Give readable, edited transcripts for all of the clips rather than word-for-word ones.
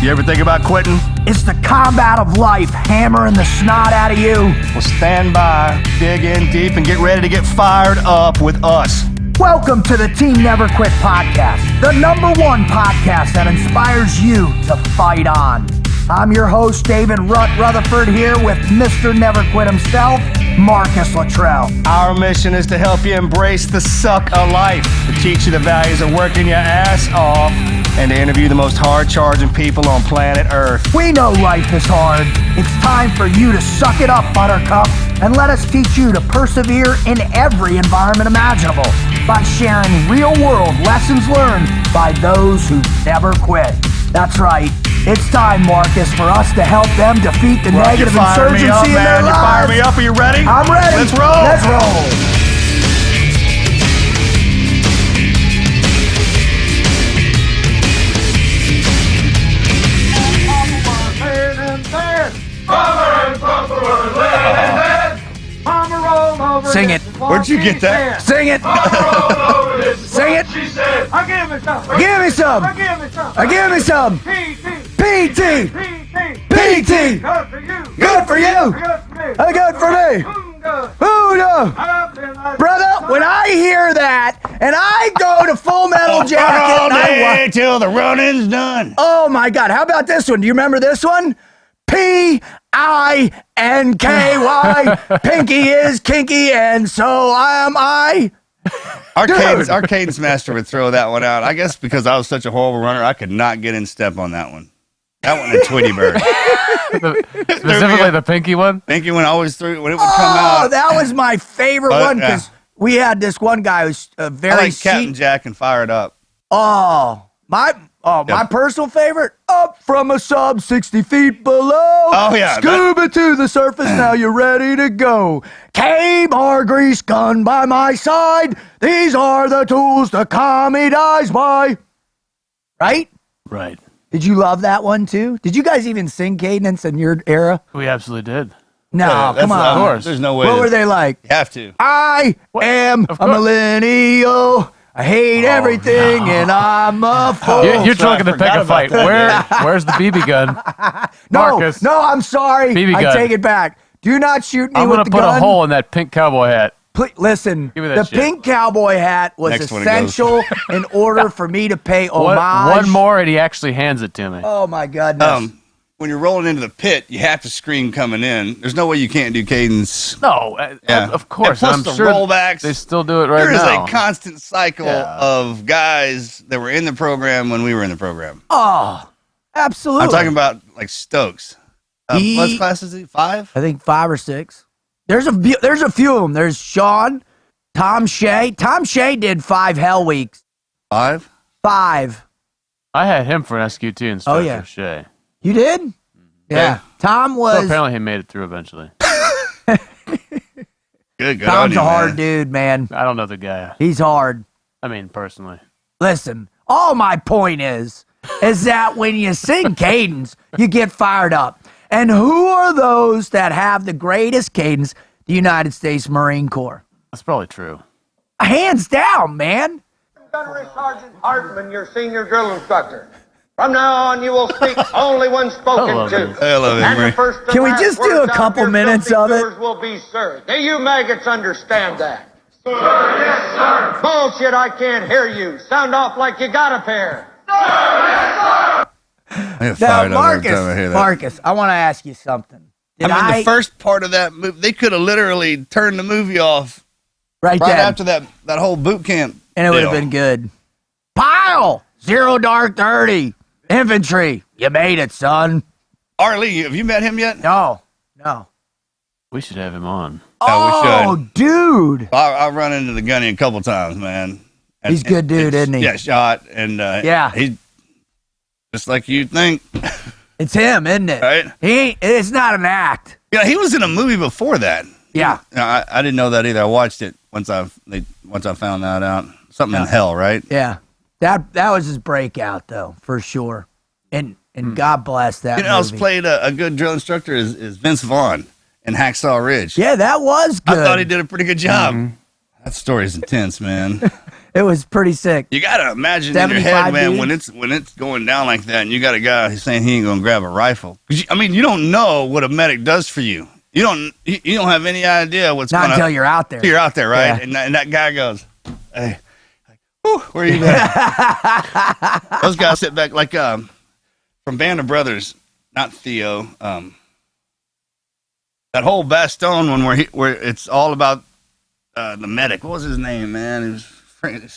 You ever think about quitting? It's the combat of life, hammering the snot out of you. Well, stand by, dig in deep, and get ready to get fired up with us. Welcome to the Team Never Quit podcast, the #1 podcast that inspires you to fight on. I'm your host, David Rutherford, here with Mr. Never Quit himself, Marcus Luttrell. Our mission is to help you embrace the suck of life, to teach you the values of working your ass off, and to interview the most hard-charging people on planet Earth. We know life is hard. It's time for you to suck it up, Buttercup, and let us teach you to persevere in every environment imaginable by sharing real-world lessons learned by those who never quit. That's right. It's time, Marcus, for us to help them defeat the negative insurgency in their lives. You fire me up. Are you ready? I'm ready. Let's roll. Let's roll. Sing it. Where'd you get that? Sing it. Sing it. I give me some. Give me some. I give me some. I give me some. PT. PT. Good for you. Good for you. Good for me. Good for me. Who knows? Brother, when I hear that and I go to Full Metal Jacket, All and day till the running's done. oh my God, how about this one? Do you remember this one? P-I-N-K-Y. Pinky is kinky, and so am I. Our cadence master would throw that one out. I guess because I was such a horrible runner, I could not get in step on that one. That one, a Tweety Bird. Specifically the pinky one? Pinky one always threw when it would come out. Oh, that was my favorite one because we had this one guy who's very I like Captain Jack and Fire It Up. My personal favorite, up from a sub 60 feet below. Oh, yeah. Scuba to the surface, now you're ready to go. K-bar grease gun by my side. These are the tools the commie dies by. Right? Right. Did you love that one too? Did you guys even sing Cadence in your era? We absolutely did. No, Yeah, come on. Of course. There's no way. What were they like? You have to. I am Of a course. millennial. I hate everything, and I'm a fool. You're trying to pick forgot a fight. Where's the BB gun? Marcus. No, I'm sorry. BB I gun. take it back. Do not shoot me I'm with going the to put gun. a hole in that pink cowboy hat. Listen, Give me that the shit. pink cowboy hat was Next one it goes. essential in order for me to pay homage. One more, and he actually hands it to me. Oh, my goodness. When you're rolling into the pit, you have to scream coming in. There's no way you can't do cadence. No, Yeah. of course. And plus I'm the sure rollbacks. they still do it right There is now. a constant cycle Yeah. of guys that were in the program when we were in the program. Oh, absolutely. I'm talking about like Stokes. What class is he? 5? I think 5 or 6. There's a few of them. There's Sean, Tom Shea. Tom Shea did 5 Hell Weeks. 5? 5. I had him for an SQT instructor, yeah. Shay. You did? Yeah. Tom So was. apparently he made it through eventually. Good. Tom's on a you, hard man. dude, man. I don't know the guy. He's hard. I mean, personally. Listen, all my point is that when you sing cadence, you get fired up. And who are those that have the greatest cadence? The United States Marine Corps. That's probably true. Hands down, man. Gunnery Sergeant Hartman, your senior drill instructor. From now on, you will speak only when spoken Hello, to. man. Hello, And the Emery. first and Can we last just do words a out couple your minutes filthy of it? doors will be, sir. Do you maggots understand that? Sir, yes, sir. Bullshit, I can't hear you. Sound off like you got a pair. I get Now, fired up every time I hear that. Marcus, I want to ask you something. Did I mean, the first part of that movie, they could have literally turned the movie off right right then, after that whole boot camp. and it would have deal. been good. Pile! 0 Dark 30. Infantry. You made it, son. Arlie, have you met him yet? No. We should have him on. Yeah, we Oh, dude. I'll run into the gunny a couple times, man. And- He's a good dude, it's- isn't he? Yeah, shot. And Yeah. he's just like you think, It's him, isn't it? right? It's not an act. Yeah, he was in a movie before that. Yeah. I didn't know that either. I watched it once I found that out. Something in hell, right? Yeah. That was his breakout, though, for sure. And God bless that You know, else movie. played a good drill instructor is Vince Vaughn in Hacksaw Ridge. Yeah, that was good. I thought he did a pretty good job. Mm-hmm. That story's intense, man. It was pretty sick. You gotta imagine in your head, 75 man, dudes. when it's going down like that, and you got a guy who's saying he ain't gonna grab a rifle. 'Cause you don't know what a medic does for you. You don't have any idea what's Not going until you're out there. You're out there, right? Yeah. And that guy goes, "Hey, whew, where are you at?" Those guys sit back like from Band of Brothers, not Theo. That whole Bastogne one where it's all about the medic. What was his name, man? It was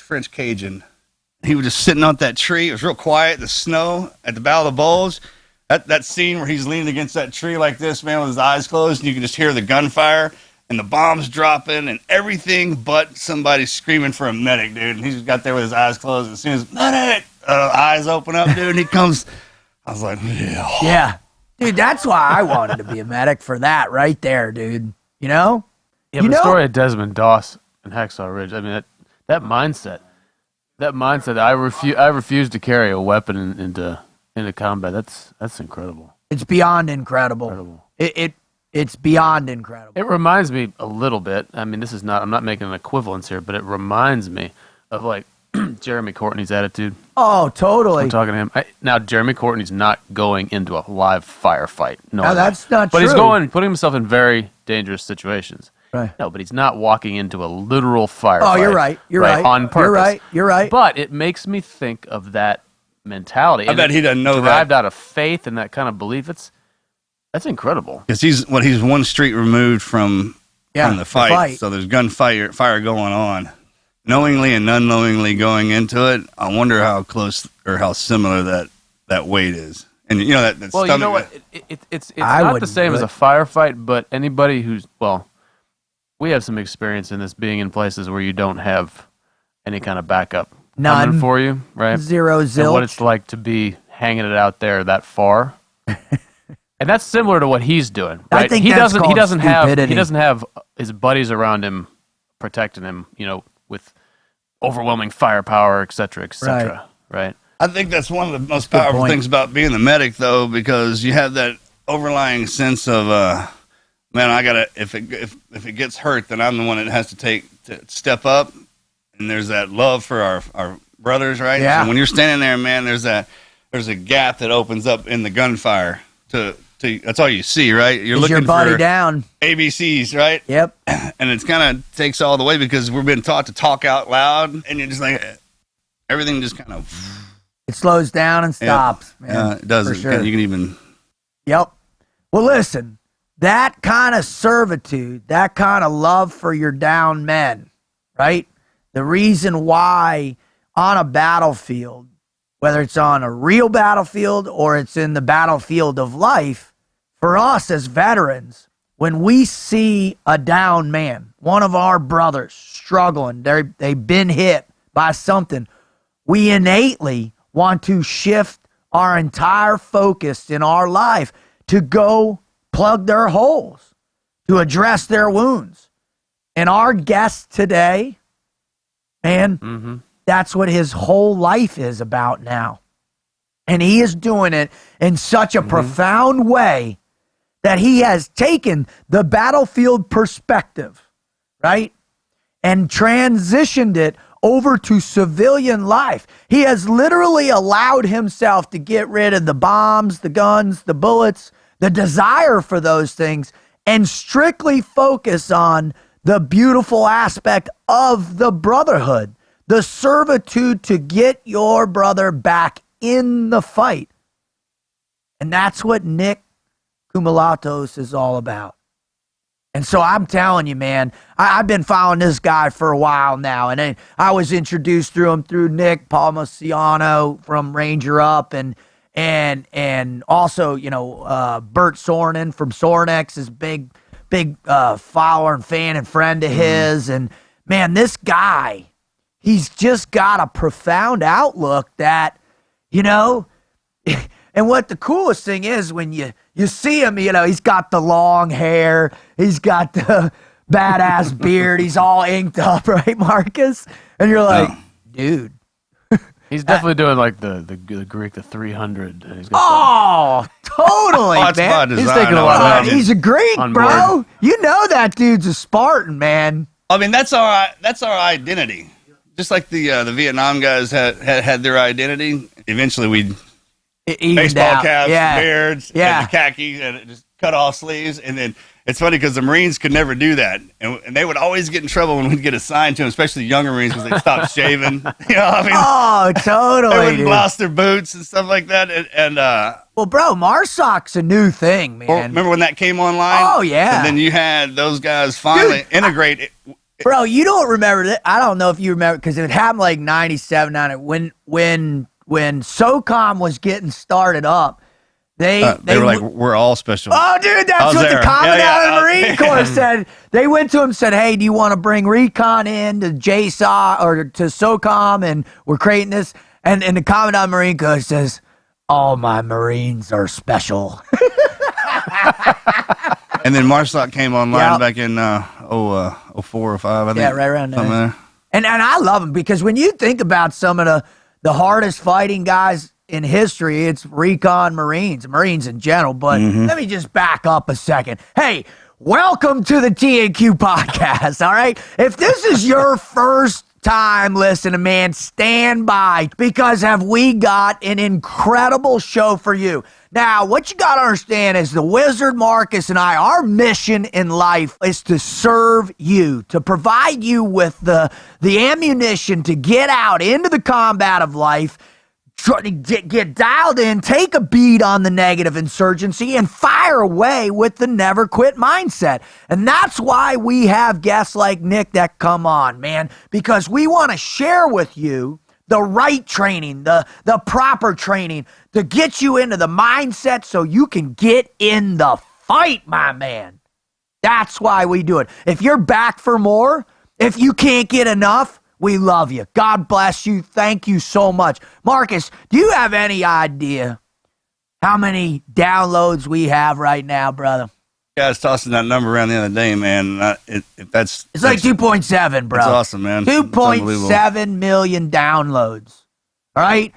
French Cajun. He was just sitting on that tree. It was real quiet. The snow at the Battle of the Bulge. That scene where he's leaning against that tree like this, man, with his eyes closed, and you can just hear the gunfire and the bombs dropping and everything but somebody screaming for a medic, dude. And he's got there with his eyes closed. As soon as medic, eyes open up, dude, and he comes. I was like, yeah. Yeah. Dude, that's why I wanted to be a medic for that right there, dude. You know? Yeah, but the story of Desmond Doss and Hacksaw Ridge, I mean, that mindset, I refuse to carry a weapon into combat. That's incredible. It's beyond incredible. It's beyond incredible. It reminds me a little bit. I mean, I'm not making an equivalence here, but it reminds me of like Jeremy Courtney's attitude. Oh, totally. I'm talking to him. Now, Jeremy Courtney's not going into a live firefight. No, that's not true. true. But he's putting himself in very dangerous situations. Right. No, but he's not walking into a literal firefight. Oh, you're right. You're right. On purpose. You're right. But it makes me think of that mentality. I bet he doesn't know that. Derived out of faith and that kind of belief. That's incredible. Because he's one street removed from the fight. So there's fire going on. Knowingly and unknowingly going into it, I wonder how close or how similar that weight is. And you know that well, stomach. you know what? It's not the same as a firefight, but anybody we have some experience in this, being in places where you don't have any kind of backup coming for you, right? Zero zilch. And what it's like to be hanging it out there that far. And that's similar to what he's doing, right? I think he doesn't have his buddies around him protecting him, with overwhelming firepower, et cetera, right? I think that's one of the most powerful things about being the medic, though, because you have that overlying sense of, man, I gotta. If it gets hurt, then I'm the one that has to step up. And there's that love for our brothers, right? Yeah. So when you're standing there, man, there's a gap that opens up in the gunfire. That's all you see, right? You're looking your buddy for down. ABCs, right? Yep. And it's kind of takes all the way because we've been taught to talk out loud, and you're just like everything just kind of. It slows down and stops, man. It does. For sure. You can even. Yep. Well, listen, that kind of servitude, that kind of love for your down men, right? The reason why on a battlefield, whether it's on a real battlefield or it's in the battlefield of life, for us as veterans, when we see a down man, one of our brothers struggling, they've been hit by something, we innately want to shift our entire focus in our life to go plug their holes, to address their wounds. And our guest today, man, that's what his whole life is about now. And he is doing it in such a profound way that he has taken the battlefield perspective, right? And transitioned it over to civilian life. He has literally allowed himself to get rid of the bombs, the guns, the bullets, the desire for those things, and strictly focus on the beautiful aspect of the brotherhood, the servitude to get your brother back in the fight. And that's what Nick Koumalatsos is all about. And so I'm telling you, man, I've been following this guy for a while now. And then I was introduced through him through Nick Palmasiano from Ranger Up and also, Bert Sornin from Sornex is big follower and fan and friend of his. And man, this guy, he's just got a profound outlook that, and what the coolest thing is when you see him, he's got the long hair, he's got the badass beard, he's all inked up, right, Marcus? And you're like, dude. He's definitely doing like the Greek, the 300. He's got totally, that's man. by design. He's taking a lot of He's a Greek, bro. board. You know that dude's a Spartan, man. I mean, that's our identity. just like the Vietnam guys had their identity. Eventually, we'd baseball caps, beards, and the khakis, and just cut off sleeves. And then it's funny because the Marines could never do that, and they would always get in trouble when we'd get assigned to them, especially the younger Marines, because they stopped shaving. You know, I mean, oh, totally. They would blouse their boots and stuff like that. And well, bro, MARSOC's a new thing, man. Well, remember when that came online? Oh yeah. And then you had those guys finally integrate it. Bro, you don't remember that? I don't know if you remember because it happened like 97, 90. When SOCOM was getting started up, they were like, we're all special. Oh, dude, that's what the Commandant of the Marine Corps said. They went to him and said, hey, do you want to bring RECON in to JSOC or to SOCOM, and we're creating this? And the Commandant of the Marine Corps says, all my Marines are special. And then MARSOC came online back in 04 or 05, I think. Yeah, right around there. And I love them because when you think about some of the hardest fighting guys in history, it's RECON Marines in general. But let me just back up a second. Hey, welcome to the T&Q podcast, all right? If this is your first time listening, man, stand by because have we got an incredible show for you. Now, what you got to understand is the Wizard Marcus and I, our mission in life is to serve you, to provide you with the ammunition to get out into the combat of life, try to get dialed in, take a beat on the negative insurgency, and fire away with the never quit mindset. And that's why we have guests like Nick that come on, man, because we want to share with you the right training, the proper training to get you into the mindset so you can get in the fight, my man. That's why we do it. If you're back for more, if you can't get enough, we love you. God bless you. Thank you so much. Marcus, do you have any idea how many downloads we have right now, brother? Yeah, I was tossing that number around the other day, man. It's like 2.7, bro. That's awesome, man. 2.7 million downloads. All right?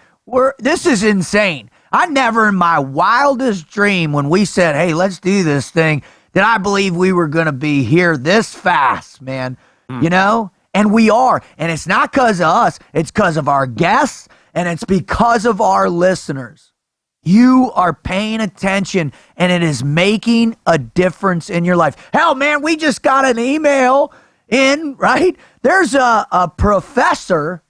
This is insane. I never in my wildest dream when we said, hey, let's do this thing, did I believe we were going to be here this fast, man. You know? And we are. And it's not because of us. It's because of our guests, and it's because of our listeners. You are paying attention, and it is making a difference in your life. Hell, man, we just got an email in, right? There's a professor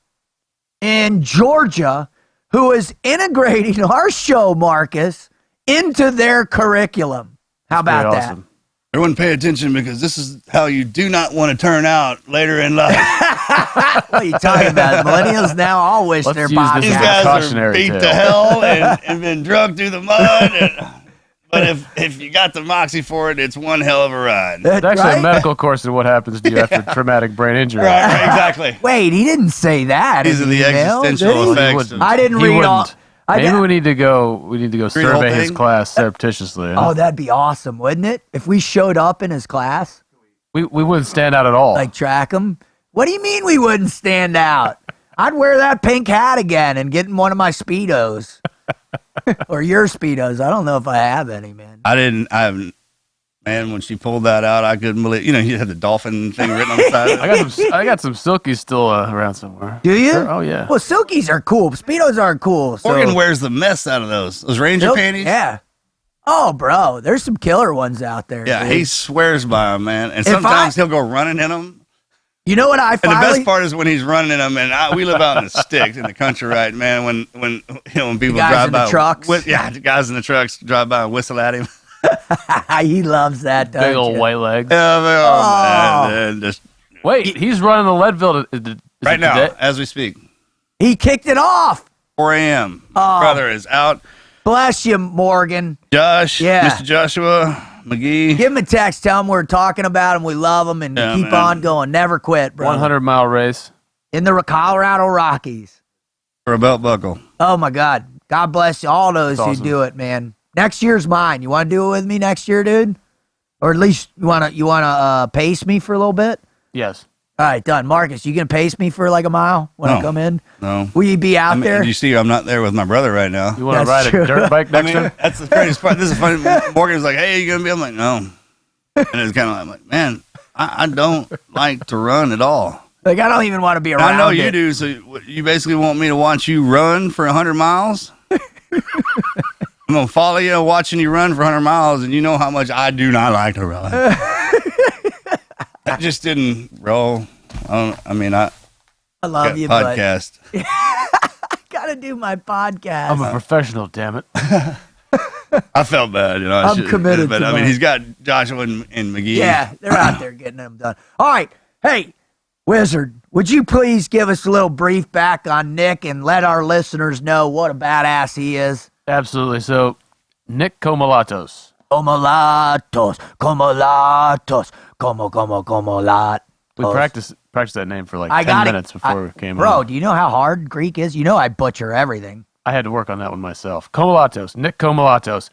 in Georgia who is integrating our show, Marcus, into their curriculum. How about that? Awesome. Everyone pay attention because this is how you do not want to turn out later in life. What are you talking about? Millennials now all wish their bodies. These guys are beat to hell and been drugged through the mud. But if you got the moxie for it, it's one hell of a ride. It's actually a medical course of what happens to you after traumatic brain injury. Right, exactly. Wait, he didn't say that. These are the existential effects. I didn't read all. Maybe we need to go survey his class surreptitiously. Oh, that'd be awesome, wouldn't it? If we showed up in his class. We wouldn't stand out at all. Like track him? What do you mean we wouldn't stand out? I'd wear that pink hat again and get in one of my Speedos. Or your Speedos. I don't know if I have any, man. Man, when she pulled that out, I couldn't believe. You know, you had the dolphin thing written on the side. I got some Silkies still around somewhere. Do you? Sure. Oh yeah. Well, Silkies are cool. Speedos aren't cool. So. Morgan wears the mess out of those Ranger panties. Yeah. Oh, bro, there's some killer ones out there. Yeah, dude. he swears by them, man. And sometimes he'll go running in them. You know what I finally... And the best part is when he's running in them, and we live out in the sticks in the country, right, man? When people drive by, the trucks. The guys in the trucks drive by and whistle at him. He loves that. Big old white legs. Yeah, man. Wait, he's running the Leadville right now, as we speak. He kicked it off. 4 a.m. Brother is out. Bless you, Morgan. Josh, Mr. Joshua McGee. Give him a text. Tell him we're talking about him. We love him, and keep on going. Never quit, bro. 100-mile race in the Colorado Rockies for a belt buckle. Oh my God! God bless you, all those who do it, man. Next year's mine. You want to do it with me next year, dude? Or at least you want to pace me for a little bit? Yes. All right, done. Marcus, you gonna pace me for like a mile when I come in? No. Will you be out there? You see, I'm not there with my brother right now. You want to ride a dirt bike next time? That's the funniest part. This is funny. Morgan's like, hey, you going to be? I'm like, no. And it's kind of like, man, I don't like to run at all. Like, I don't even want to be around I know you it. do, so you basically want me to watch you run for 100 miles? I'm going to follow you watching you run for 100 miles, and you know how much I do not like to run. That just didn't roll. I love you, podcast. But I got to do my podcast. I'm a professional, damn it. I felt bad, you know. I'm committed but to I mean, mine. he's got Joshua and McGee. Yeah, they're out there getting them done. All right. Hey, Wizard, would you please give us a little brief back on Nick and let our listeners know what a badass he is? Absolutely. So, Nick Koumalatsos. Koumalatsos, Koumalatsos. We practiced that name for like 10 minutes before we came on. Bro, do you know how hard Greek is? You know I butcher everything. I had to work on that one myself. Koumalatsos, Nick Koumalatsos.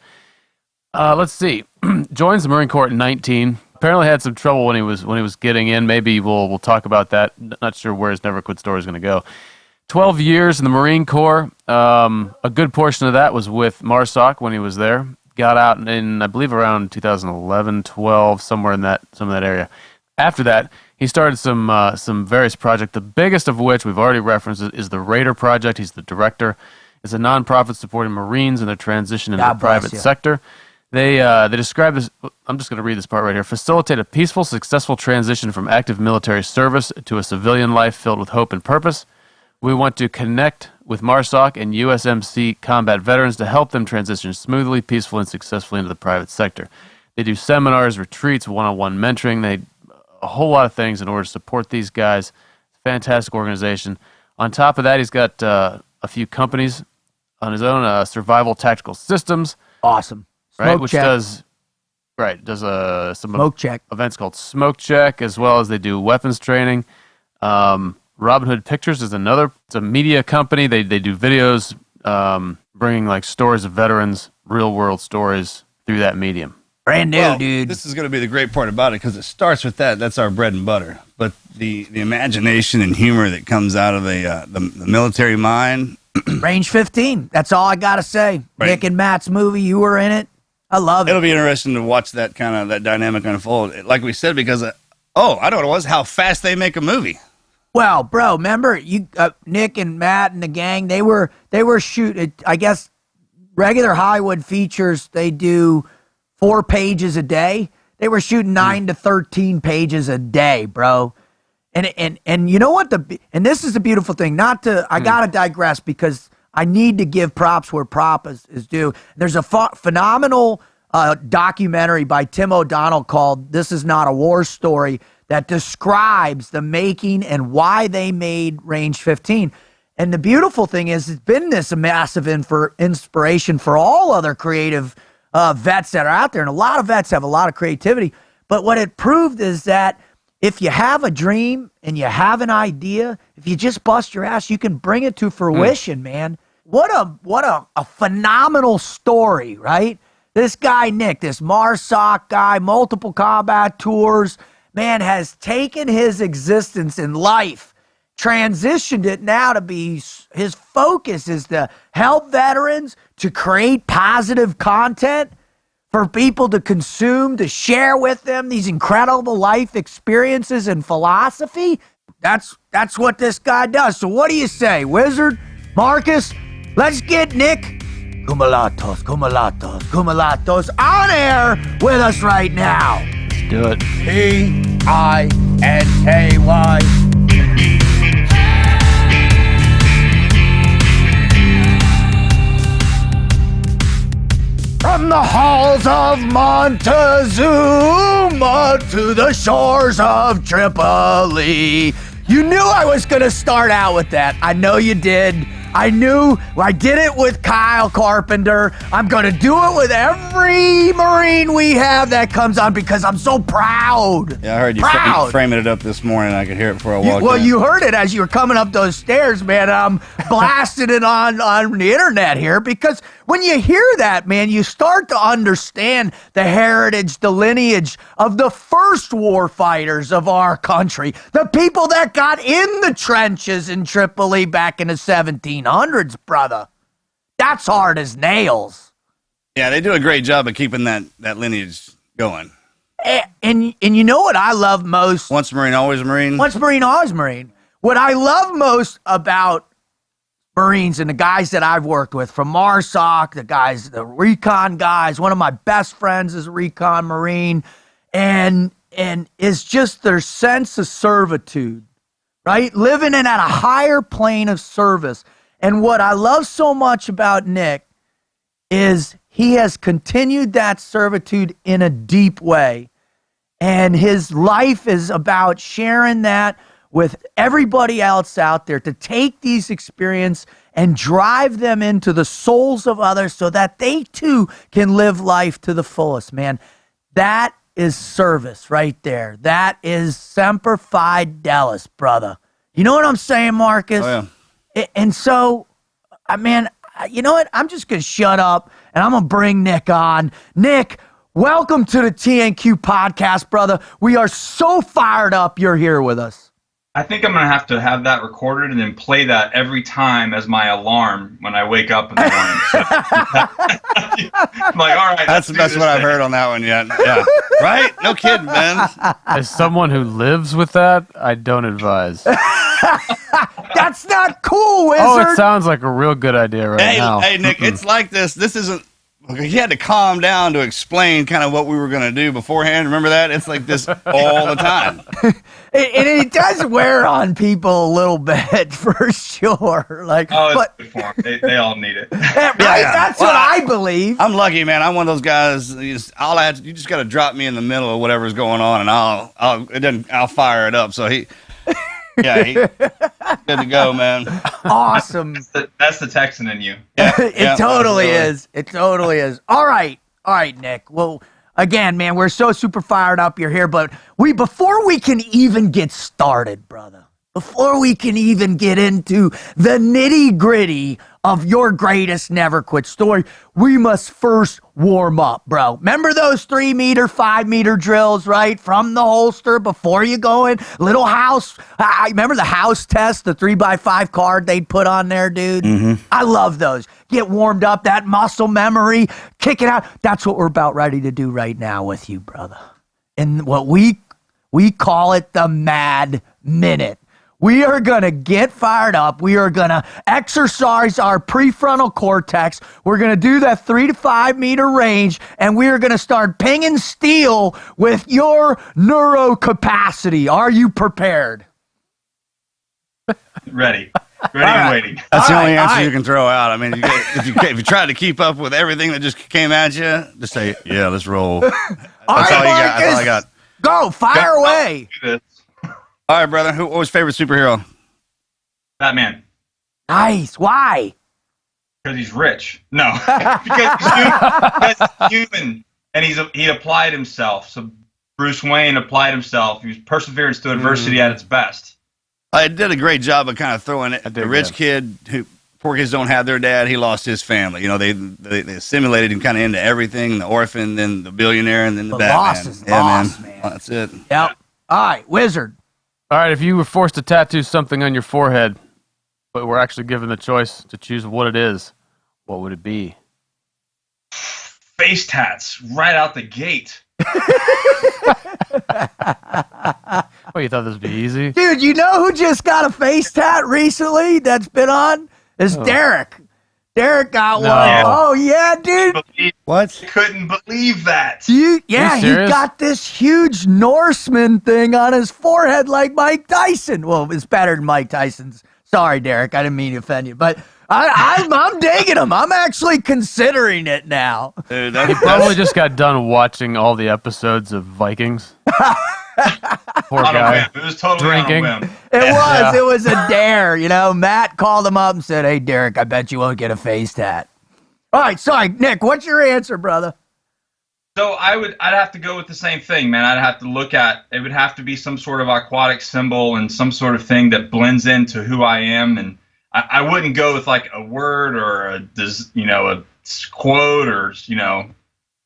Let's see. Joins the Marine Corps at 19. Apparently had some trouble when he was getting in. Maybe we'll talk about that. Not sure where his Never Quit story is going to go. 12 years in the Marine Corps. A good portion of that was with MARSOC when he was there. Got out in I believe around 2011, 12, somewhere in some of that area. After that, he started some various projects. The biggest of which we've already referenced is the Raider Project. He's the director. It's a nonprofit supporting Marines in their transition into the private sector. They describe this. I'm just going to read this part right here. Facilitate a peaceful, successful transition from active military service to a civilian life filled with hope and purpose. We want to connect with MARSOC and USMC combat veterans to help them transition smoothly, peacefully, and successfully into the private sector. They do seminars, retreats, one-on-one mentoring. They a whole lot of things in order to support these guys. Fantastic organization. On top of that, he's got a few companies on his own, Survival Tactical Systems. Awesome. Right, which does some Smoke Check events called Smoke Check, as well as they do weapons training. Robin Hood Pictures is it's a media company. They do videos, bringing like stories of veterans, real world stories through that medium. Brand new, dude. This is going to be the great part about it because it starts with that. That's our bread and butter. But the imagination and humor that comes out of the military mind. Range 15. That's all I got to say. Right. Nick and Matt's movie, you were in it. I love it. It'll be interesting to watch that dynamic unfold. Like we said, because, I know what it was, how fast they make a movie. Well, bro, remember Nick and Matt and the gang, they were shooting, I guess, regular Hollywood features, they do 4 pages a day. They were shooting 9 to 13 pages a day, bro. And you know what and this is the beautiful thing. I gotta digress because I need to give props where prop is due. There's a phenomenal documentary by Tim O'Donnell called "This Is Not a War Story" that describes the making and why they made Range 15. And the beautiful thing is, it's been this massive inspiration for all other creative vets that are out there. And a lot of vets have a lot of creativity. But what it proved is that if you have a dream and you have an idea, if you just bust your ass, you can bring it to fruition, man. What a phenomenal story, right? This guy, Nick, this MARSOC guy, multiple combat tours, man, has taken his existence in life, transitioned it now to be, his focus is to help veterans, to create positive content for people to consume, to share with them these incredible life experiences and philosophy. That's what this guy does. So what do you say, Wizard? Marcus, let's get Nick Koumalatsos on air with us right now. Let's do it. P-I-N-K-Y. From the halls of Montezuma to the shores of Tripoli. You knew I was going to start out with that. I know you did. I knew I did it with Kyle Carpenter. I'm going to do it with every Marine we have that comes on because I'm so proud. Yeah, I heard you framing it up this morning. I could hear it before I walked in. Well, you heard it as you were coming up those stairs, man. I'm blasting it on the internet here because when you hear that, man, you start to understand the heritage, the lineage of the first war fighters of our country, the people that got in the trenches in Tripoli back in the 1700s, brother. That's hard as nails. Yeah, they do a great job of keeping that lineage going. And you know what I love most? Once Marine, always Marine. Once Marine, always Marine. What I love most about Marines and the guys that I've worked with, from MARSOC, the RECON guys, one of my best friends is a RECON Marine, and it's just their sense of servitude, right? Living in at a higher plane of service. And what I love so much about Nick is he has continued that servitude in a deep way. And his life is about sharing that with everybody else out there, to take these experiences and drive them into the souls of others so that they too can live life to the fullest, man. That is service right there. That is Semper Fidelis, brother. You know what I'm saying, Marcus? Oh, yeah. And so, man, you know what? I'm just going to shut up and I'm going to bring Nick on. Nick, welcome to the TNQ podcast, brother. We are so fired up you're here with us. I think I'm going to have that recorded and then play that every time as my alarm when I wake up in the morning. So, I'm like, all right. That's the best one I've heard on that one yet. Yeah. Right? No kidding, man. As someone who lives with that, I don't advise. That's not cool, Wizard. Oh, it sounds like a real good idea right now. Hey, Nick, it's like this. This isn't... He had to calm down to explain kind of what we were going to do beforehand. Remember that? It's like this all the time. And it does wear on people a little bit, for sure. Like, it's good for them. They all need it. Right? Yeah. That's what I believe. I'm lucky, man. I'm one of those guys. You just got to drop me in the middle of whatever's going on, and I'll fire it up. So he's good to go, man. Awesome. That's the Texan in you. It totally is. It totally is. All right, Nick. Well, again, man, we're so super fired up you're here, but before we can even get started, brother, before we can even get into the nitty-gritty of your greatest never quit story, we must first warm up, bro. Remember those 3 meter, 5 meter drills, right? From the holster before you go in. Little house. I remember the house test, the 3x5 card they'd put on there, dude. Mm-hmm. I love those. Get warmed up, that muscle memory, kick it out. That's what we're about ready to do right now with you, brother. And what we call it the Mad Minute. We are going to get fired up. We are going to exercise our prefrontal cortex. We're going to do that 3 to 5 meter range, and we are going to start pinging steel with your neuro capacity. Are you prepared? Ready and waiting. That's the only answer you can throw out. I mean, if you try to keep up with everything that just came at you, just say, yeah, let's roll. That's all you got. That's all I got. Go, fire away. All right, brother. What was your favorite superhero? Batman. Nice. Why? Because he's rich. No. because he's human. And he applied himself. So Bruce Wayne applied himself. He was perseverance to adversity at its best. I did a great job of kind of throwing it. The rich kid who poor kids don't have their dad. He lost his family. You know, they assimilated him kind of into everything. The orphan, then the billionaire, and then the Batman. Lost his boss, man. That's it. Yep. All right, Wizard. All right, if you were forced to tattoo something on your forehead, but were actually given the choice to choose what it is, what would it be? Face tats right out the gate. Oh, you thought this would be easy? Dude, you know who just got a face tat recently that's been on? It's Derek. Derek got one. Oh, yeah, dude. What? Couldn't believe that. He got this huge Norseman thing on his forehead like Mike Tyson. Well, it's better than Mike Tyson's. Sorry, Derek. I didn't mean to offend you, but I'm digging him. I'm actually considering it now. Dude, he probably just got done watching all the episodes of Vikings. Poor guy. It was totally drinking. On a whim. It was a dare. You know, Matt called him up and said, "Hey, Derek, I bet you won't get a face tat." All right, sorry, Nick. What's your answer, brother? So I'd have to go with the same thing, man. I'd have to look at it. Would have to be some sort of aquatic symbol and some sort of thing that blends into who I am, and I wouldn't go with like a word or a quote or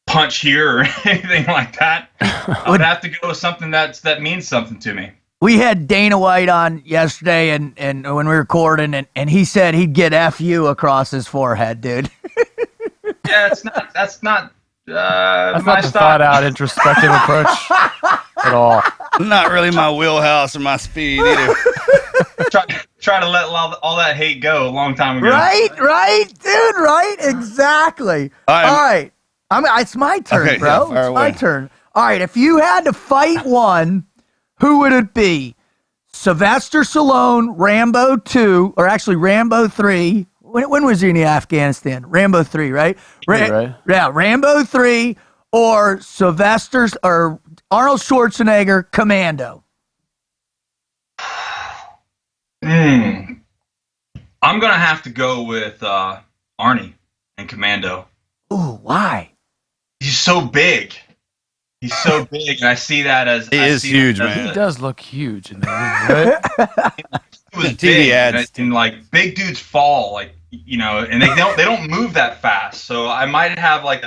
punch here or anything like that. I would have to go with something that means something to me. We had Dana White on yesterday, and when we were recording, and he said he'd get FU across his forehead, dude. Yeah, that's not That's not the thought-out, introspective approach at all. Not really my wheelhouse or my speed either. Try to let all that hate go a long time ago. Right, dude, right? Exactly. All right. It's my turn, okay, bro. Yeah, it's my turn. All right, if you had to fight one, who would it be? Sylvester Stallone, Rambo 2, or actually Rambo 3. When was he in Afghanistan? Rambo 3, right? Right. Yeah, Rambo 3 or or Arnold Schwarzenegger, Commando. I'm going to have to go with Arnie and Commando. Ooh, why? He's so big. He's so big, and I see that as he is huge, man. He does look huge in there, right? He was TV big, ads. and like big dudes fall, like and they don't move that fast. So I might have like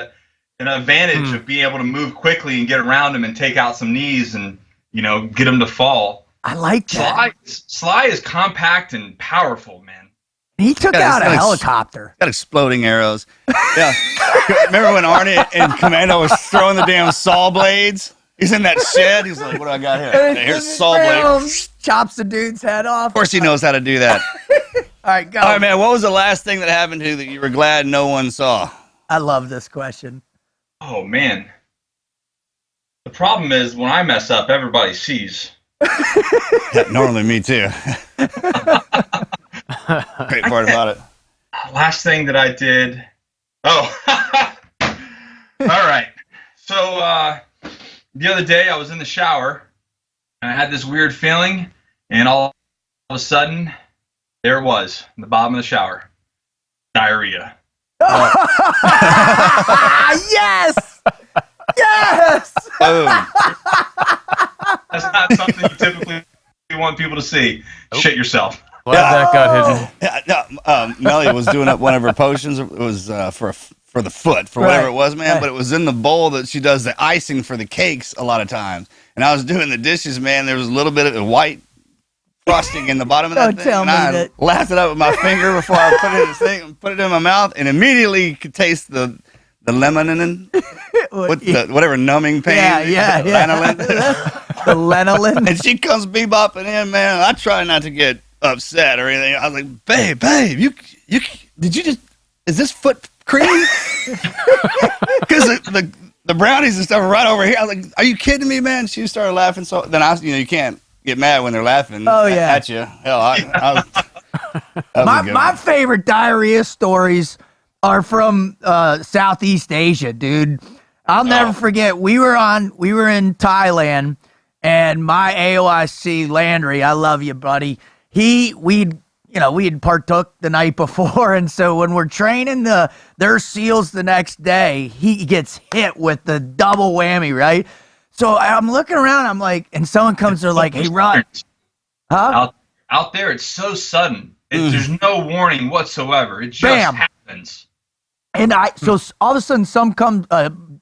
an advantage of being able to move quickly and get around him and take out some knees and get him to fall. I like that. Sly is compact and powerful, man. He took out a helicopter. Got exploding arrows. Yeah. Remember when Arnie and Commando was throwing the damn saw blades? He's in that shed. He's like, what do I got here? Here's saw blades. Chops the dude's head off. Of course he knows how to do that. All right, go. All right, man. What was the last thing that happened to you that you were glad no one saw? I love this question. Oh, man. The problem is when I mess up, everybody sees. Yeah, normally me too. Great part about it. Last thing that I did. Oh, all right. So the other day I was in the shower and I had this weird feeling, and all of a sudden there it was in the bottom of the shower. Diarrhea. Yes! Yes! Boom. That's not something you typically want people to see. Nope. Shit yourself. Glad that got hidden. Melly was doing up one of her potions. It was for the foot, for whatever it was, man. But it was in the bowl that she does the icing for the cakes a lot of times. And I was doing the dishes, man. There was a little bit of white frosting in the bottom of that thing. Tell me I laughed it up with my finger before I put it in the thing, put it in my mouth, and immediately could taste the lemon and with the whatever numbing pain. Yeah. Lanolin. The lanolin. And she comes bebopping in, man. I try not to get upset or anything. I was like, babe, you did you just, is this foot cream? Because the brownies and stuff are right over here. I was like, are you kidding me, man? She started laughing. So then you can't get mad when they're laughing at you. Hell, my favorite diarrhea stories are from Southeast Asia, dude. I'll never forget. We were in Thailand, and my AOIC Landry, I love you, buddy. We had partook the night before, and so when we're training their SEALs the next day, he gets hit with the double whammy, right? So I'm looking around, I'm like, and someone comes, they're like, hey, Rod. Huh? Out there, it's so sudden. There's no warning whatsoever. It just happens. And so all of a sudden,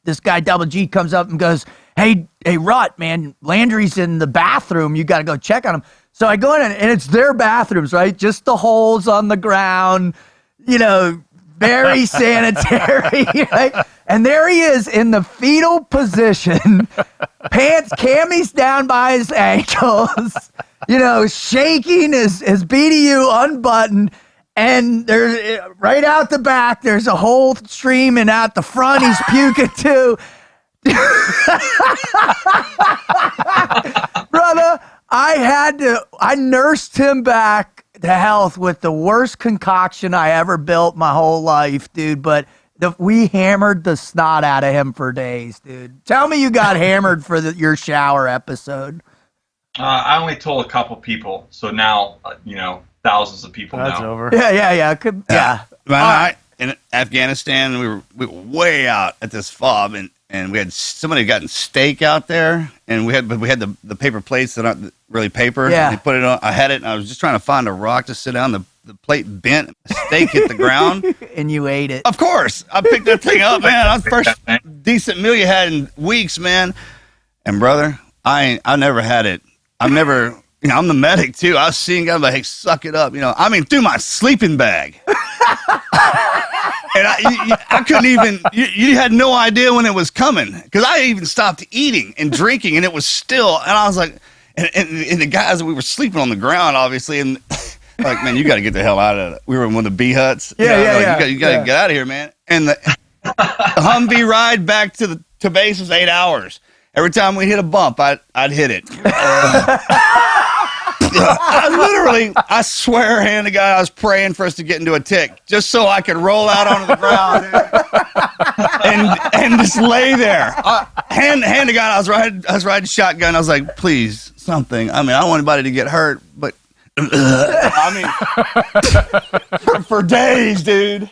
this guy Double G comes up and goes, hey, Rut, man, Landry's in the bathroom. You got to go check on him. So I go in, and it's their bathrooms, right? Just the holes on the ground, very sanitary, right? And there he is in the fetal position, pants, camis down by his ankles, shaking his BDU unbuttoned. And there's right out the back, there's a whole stream, and out the front, he's puking too. Brother, I nursed him back to health with the worst concoction I ever built my whole life, dude. But we hammered the snot out of him for days, dude. Tell me you got hammered for your shower episode. I only told a couple people, so now, thousands of people That's now. over. Yeah. In Afghanistan, we were way out at this fob, and we had somebody gotten steak out there, and we had the paper plates that aren't really paper. Yeah. They put it on. I had it, and I was just trying to find a rock to sit down. The plate bent, the steak hit the ground, and you ate it. Of course, I picked that thing up, man. That was the first decent meal you had in weeks, man. And brother, I never had it. I've never. I'm the medic too. I was seeing guys like, hey, suck it up. Through my sleeping bag. And I couldn't even, you had no idea when it was coming. Because I even stopped eating and drinking, and it was still, and I was like, and the guys, we were sleeping on the ground, obviously, and like, man, you got to get the hell out of it. We were in one of the bee huts. You got to get out of here, man. And the Humvee ride back to base was 8 hours. Every time we hit a bump, I'd hit it. I swear, hand to God, I was praying for us to get into a tick just so I could roll out onto the ground and just lay there. Hand to God, I was riding shotgun. I was like, please, something. I mean, I don't want anybody to get hurt, but I mean, for days, dude.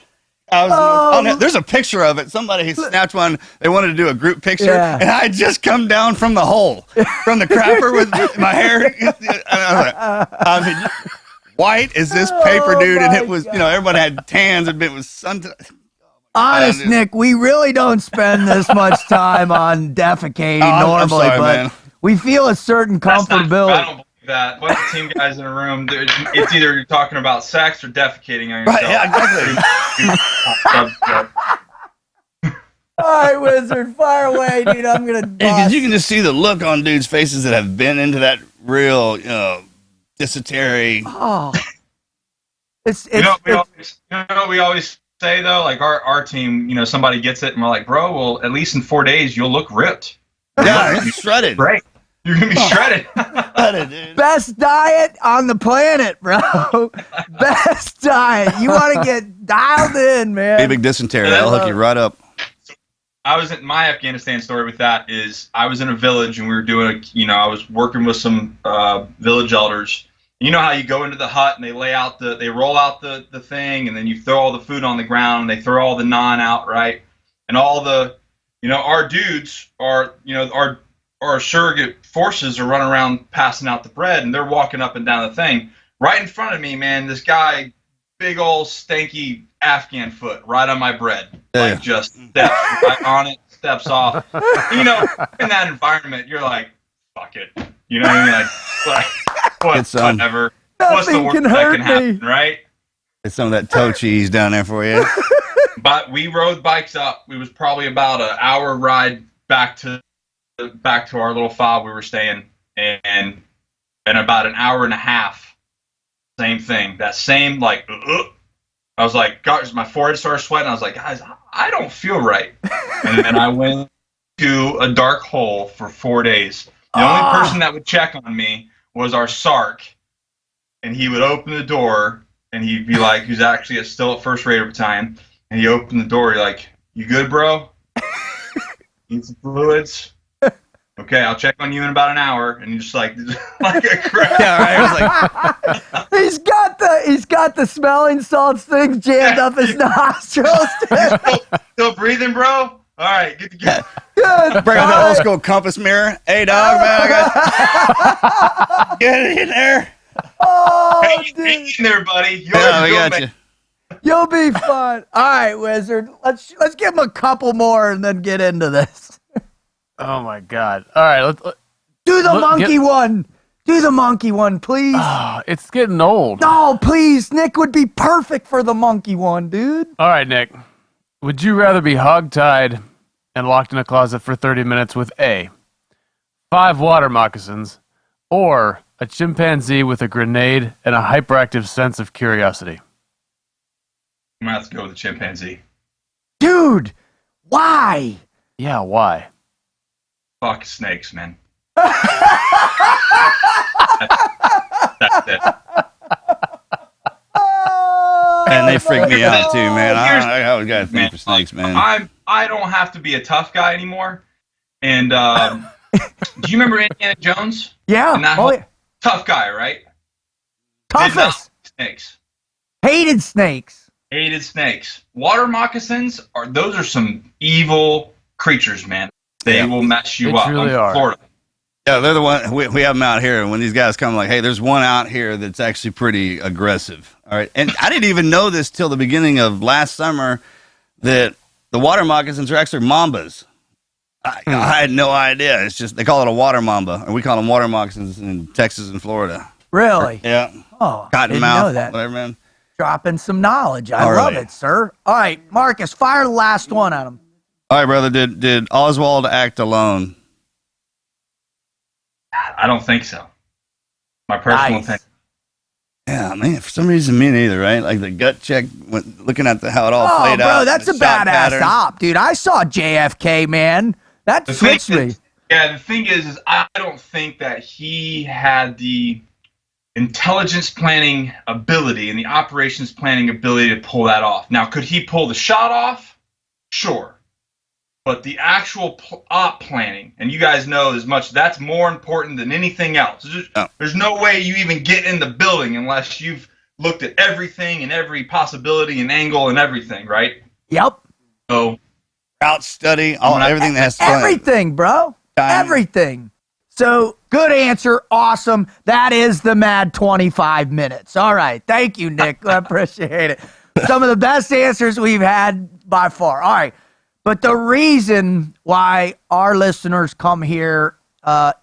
There's a picture of it. Somebody snapped one. They wanted to do a group picture, and I had just come down from the hole, from the crapper with my hair. I mean, white as this paper, dude, and it was, everybody had tans, and it was sun. Honest, Nick, we really don't spend this much time on defecating normally, sorry, but man. we feel a certain comfortability. I don't believe that. Bunch of team guys in a room, it's either you're talking about sex or defecating on yourself. Right, yeah, exactly. All right, Wizard, fire away, dude. I'm gonna. Because you can just see the look on dudes' faces that have been into that real, dysentery. Oh, we always say though, like our team, somebody gets it and we're like, bro, well, at least in 4 days you'll look ripped. Yeah, it's shredded. Great. You're gonna be shredded. Dude. best diet on the planet, bro. Best diet. You want to get dialed in, man. Be a big dysentery. That'll hook you right up. I was in my Afghanistan story with that is I was in a village and we were doing I was working with some village elders. You know how you go into the hut and they roll out the thing and then you throw all the food on the ground and they throw all the naan out, right? And all the, our dudes are, our surrogate forces are running around passing out the bread and they're walking up and down the thing. Right in front of me, man, this guy, big old stanky Afghan foot right on my bread. Like just steps right on it, steps off. In that environment, you're like, fuck it. You know what I mean? Like whatever. What's the worst that can happen, right? It's some of that toe cheese down there for you. But we rode bikes up. It was probably about an hour ride back to our little fob we were staying, and about an hour and a half, same thing. That same I was like, guys, my forehead started sweating. I was like, guys, I don't feel right. And then I went to a dark hole for 4 days. The only person that would check on me was our SARC, and he would open the door, and he'd be like, who's actually still at First Raider Battalion, and he opened the door. He's like, you good, bro? Need some fluids? Okay, I'll check on you in about an hour. And he's just like a crap. Yeah, right. I was like, he's got the smelling salts things jammed up his nostrils. Still breathing, bro? All right, get to go. Good. Bring out the old school compass mirror. Hey, dog, man, I got get it in there. Oh, Hang dude. in there, buddy. We got you. You'll be fine. All right, Wizard. Let's give him a couple more and then get into this. Oh my God! All right, do the monkey one. Do the monkey one, please. It's getting old. No, please. Nick would be perfect for the monkey one, dude. All right, Nick. Would you rather be hog-tied and locked in a closet for 30 minutes with A, 5 water moccasins, or a chimpanzee with a grenade and a hyperactive sense of curiosity? I'm going to have to go with the chimpanzee. Dude, why? Yeah, why? Fuck snakes, man. That's it. And they freak me out too, man. I always got a thing for snakes, man. I don't have to be a tough guy anymore. And do you remember Indiana Jones? Yeah. Yeah. Tough guy, right? Toughest. Snakes. Hated snakes. Hated snakes. Water moccasins those are some evil creatures, man. They will mess you up. Really are. Florida. Yeah, they're the one. We have them out here. And when these guys come, like, hey, there's one out here that's actually pretty aggressive. All right, and I didn't even know this till the beginning of last summer that the water moccasins are actually mambas. I had no idea. It's just they call it a water mamba, or we call them water moccasins in Texas and Florida. Really? Yeah. Oh, Cottonmouth, didn't know that. whatever, man. Dropping some knowledge. I love it, sir. All right, Marcus, fire the last one at him. All right, brother. Did Oswald act alone? I don't think so. My personal opinion. Yeah, man. For some reason, me neither. Right? Like the gut check, looking at how it all played out. Oh, bro, that's a badass op, dude. I saw JFK, man. That fits me. The thing is I don't think that he had the intelligence planning ability and the operations planning ability to pull that off. Now, could he pull the shot off? Sure. But the actual op planning, and you guys know as much, that's more important than anything else. There's no way you even get in the building unless you've looked at everything and every possibility and angle and everything, right? Yep. So, route study, everything that has to everything, bro. Everything. So, good answer. Awesome. That is the mad 25 minutes. All right. Thank you, Nick. I appreciate it. Some of the best answers we've had by far. All right. But the reason why our listeners come here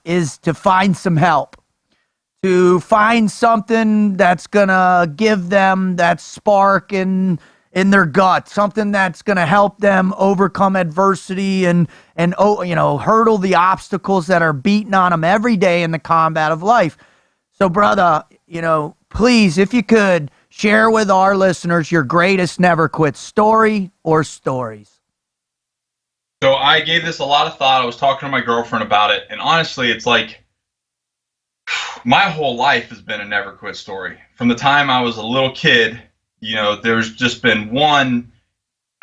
is to find some help, to find something that's going to give them that spark in their gut, something that's going to help them overcome adversity and hurdle the obstacles that are beating on them every day in the combat of life. So, brother, please, if you could, share with our listeners your greatest never quit story or stories. So I gave this a lot of thought. I was talking to my girlfriend about it, and honestly, it's like my whole life has been a never quit story. From the time I was a little kid, there's just been one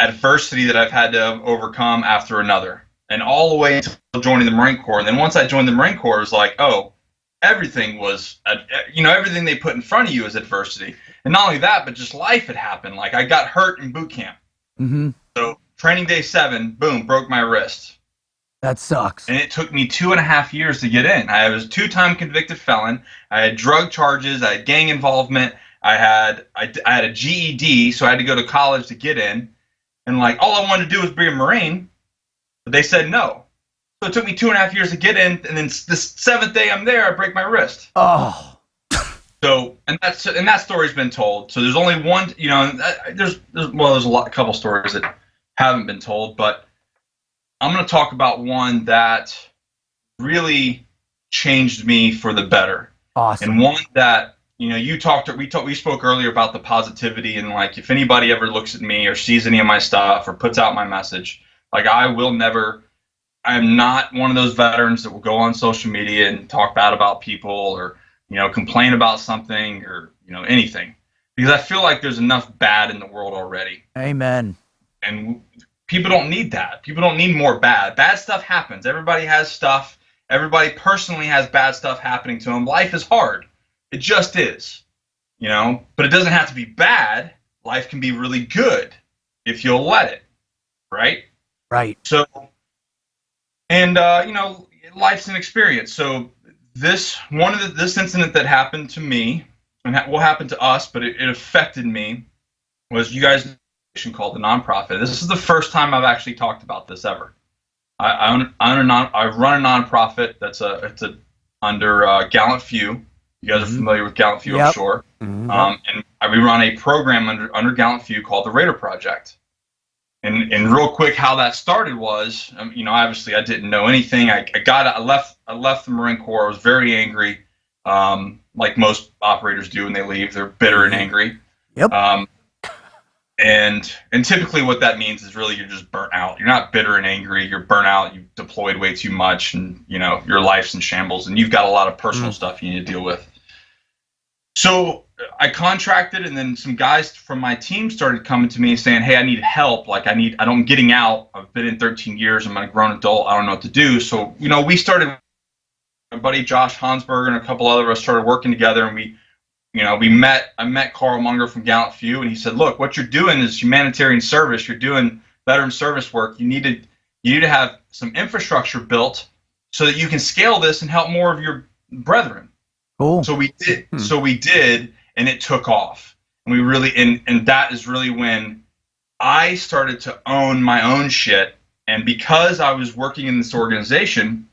adversity that I've had to overcome after another, and all the way until joining the Marine Corps. And then once I joined the Marine Corps, it was like, oh, everything was, everything they put in front of you is adversity. And not only that, but just life had happened. Like I got hurt in boot camp. Mm-hmm. So training day 7, boom, broke my wrist. That sucks. And it took me 2.5 years to get in. I was a 2-time convicted felon. I had drug charges. I had gang involvement. I had a GED, so I had to go to college to get in. And like all I wanted to do was be a Marine, but they said no. So it took me 2.5 years to get in, and then the 7th day I'm there, I break my wrist. Oh. So and that story's been told. So there's only one, there's a couple stories that haven't been told, but I'm going to talk about one that really changed me for the better. Awesome. And one that, we spoke earlier about the positivity, and like if anybody ever looks at me or sees any of my stuff or puts out my message, like I'm not one of those veterans that will go on social media and talk bad about people or, complain about something or, anything, because I feel like there's enough bad in the world already. Amen. And people don't need that. People don't need more bad. Bad stuff happens. Everybody has stuff. Everybody personally has bad stuff happening to them. Life is hard. It just is, but it doesn't have to be bad. Life can be really good if you'll let it. Right. Right. So, and, life's an experience. So this incident that happened to me and what happened to us, but it affected me, was you guys called the nonprofit. This is the first time I've actually talked about this ever. I run a nonprofit that's under Gallant Few. You guys are familiar with Gallant Few, I'm sure. Mm-hmm. And we run a program under Gallant Few called the Raider Project. And real quick, how that started was, obviously I didn't know anything. I left the Marine Corps. I was very angry, like most operators do when they leave. They're bitter and angry. Yep. And typically what that means is really you're just burnt out. You're not bitter and angry. You're burnt out. You've deployed way too much, and your life's in shambles, and you've got a lot of personal stuff you need to deal with. So I contracted, and then some guys from my team started coming to me saying, "Hey, I need help. I'm getting out. I've been in 13 years. I'm a grown adult. I don't know what to do." So we started. My buddy Josh Hansberger and a couple other of us started working together, and I met Carl Munger from Gallant Few, and he said, "Look, what you're doing is humanitarian service. You're doing veteran service work. You need to have some infrastructure built so that you can scale this and help more of your brethren." Cool. So we did. So we did, and it took off. And we really, and that is really when I started to own my own shit. And because I was working in this organization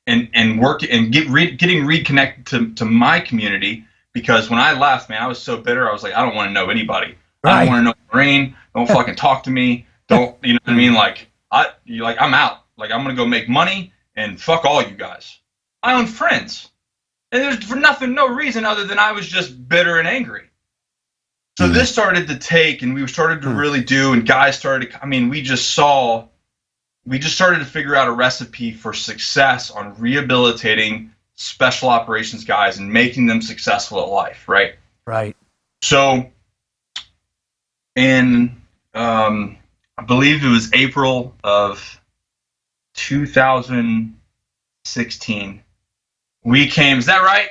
and getting reconnected to my community, because when I left, man, I was so bitter. I was like, I don't want to know anybody. Right. I don't want to know Marine. Don't fucking talk to me. Don't, you know what I mean? Like, I'm out. Like, I'm going to go make money and fuck all you guys. I own friends. And there's for nothing, no reason other than I was just bitter and angry. So this started to take, and we started to really do, and guys started to, I mean, we just started to figure out a recipe for success on rehabilitating special operations guys and making them successful at life, right? Right. So, I believe it was April of 2016, we came, is that right?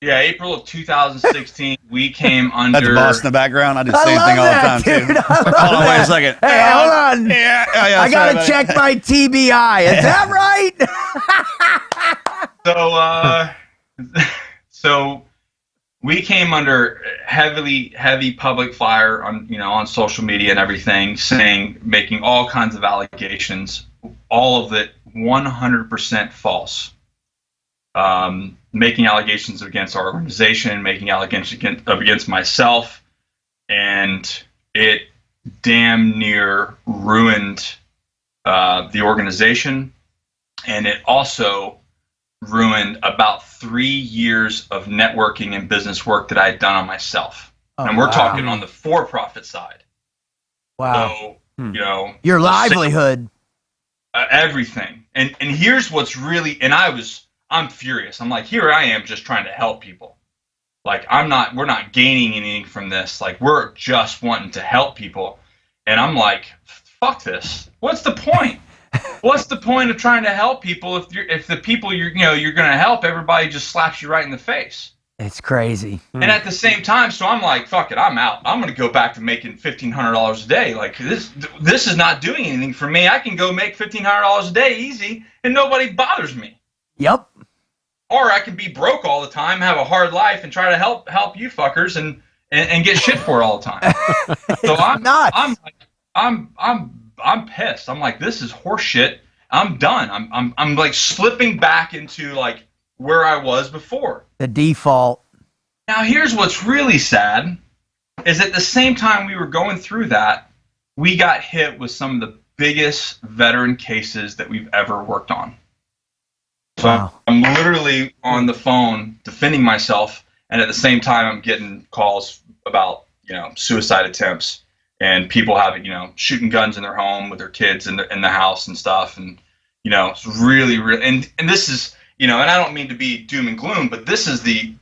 Yeah, April of 2016, we came under. That's the boss in the background. I do the same love thing all the that, time, dude. too. Hold on, wait a second. Hey, hold on. Yeah, I gotta check my TBI. Is that right? So we came under heavy public fire on social media and everything, making all kinds of allegations, all of it 100% false. Making allegations against our organization, making allegations against myself, and it damn near ruined the organization, and it also ruined about 3 years of networking and business work that I had done on myself. And we're talking on the for-profit side. Wow. So, your livelihood. Everything. And here's what's really, and I'm furious. I'm like, here I am just trying to help people. Like, we're not gaining anything from this. Like, we're just wanting to help people. And I'm like, fuck this. What's the point? What's the point of trying to help people if the people you're going to help, everybody just slaps you right in the face? It's crazy. And at the same time, so I'm like, fuck it, I'm out. I'm going to go back to making $1,500 a day. Like, this is not doing anything for me. I can go make $1,500 a day easy and nobody bothers me. Yep. Or I can be broke all the time, have a hard life, and try to help you fuckers and get shit for it all the time. So I'm pissed. I'm like, this is horse shit. I'm done. I'm like slipping back into like where I was before. The default. Now here's what's really sad is at the same time we were going through that, we got hit with some of the biggest veteran cases that we've ever worked on. So wow. I'm literally on the phone defending myself, and at the same time I'm getting calls about, suicide attempts and people having, shooting guns in their home with their kids in the house and stuff. And, it's really, really, and this is, and I don't mean to be doom and gloom, but this is the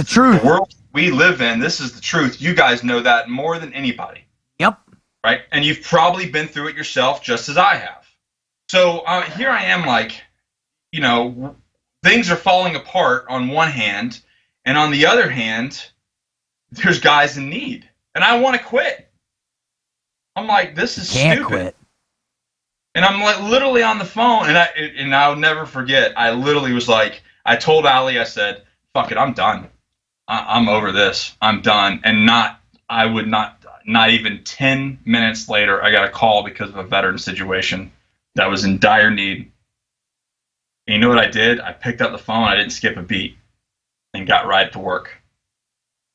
truth. The world we live in. This is the truth. You guys know that more than anybody. Yep. Right. And you've probably been through it yourself just as I have. So here I am like, things are falling apart on one hand, and on the other hand, there's guys in need, and I want to quit. I'm like, this is stupid. Quit. And I'm like literally on the phone, and I'll never forget. I literally was like, I told Ali, I said, "Fuck it, I'm done. I'm over this. I'm done." And not even 10 minutes later, I got a call because of a veteran situation that was in dire need. And you know what I did? I picked up the phone. I didn't skip a beat, and got right to work.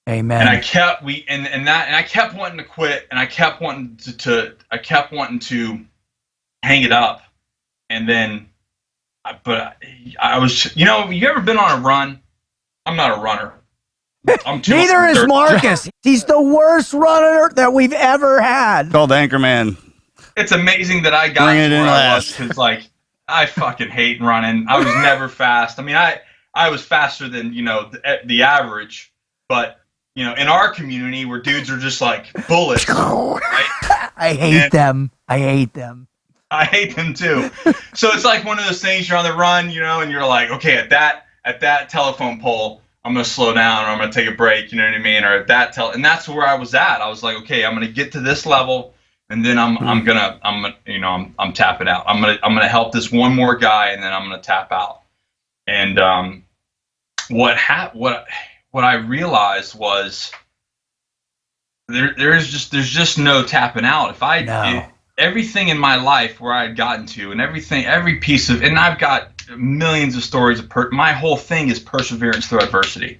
Amen. And I kept I kept wanting to quit, and I kept wanting to hang it up, and then, but I was, you ever been on a run? I'm not a runner. Neither is Marcus. He's the worst runner that we've ever had. Called Anchorman. It's amazing that I got Bring it in last. Because like I fucking hate running. I was never fast. I mean, I was faster than the average, but in our community where dudes are just like bullets. Right? I hate them. I hate them. I hate them too. So it's like one of those things, you're on the run, and you're like, okay, at that telephone pole, I'm gonna slow down, or I'm gonna take a break, you know what I mean? Or at that and that's where I was at. I was like, okay, I'm gonna get to this level, and then I'm tapping out. I'm gonna help this one more guy, and then I'm gonna tap out. And what I realized was there's just no tapping out. Everything in my life where I had gotten to, and every piece of, and I've got millions of stories of my whole thing is perseverance through adversity.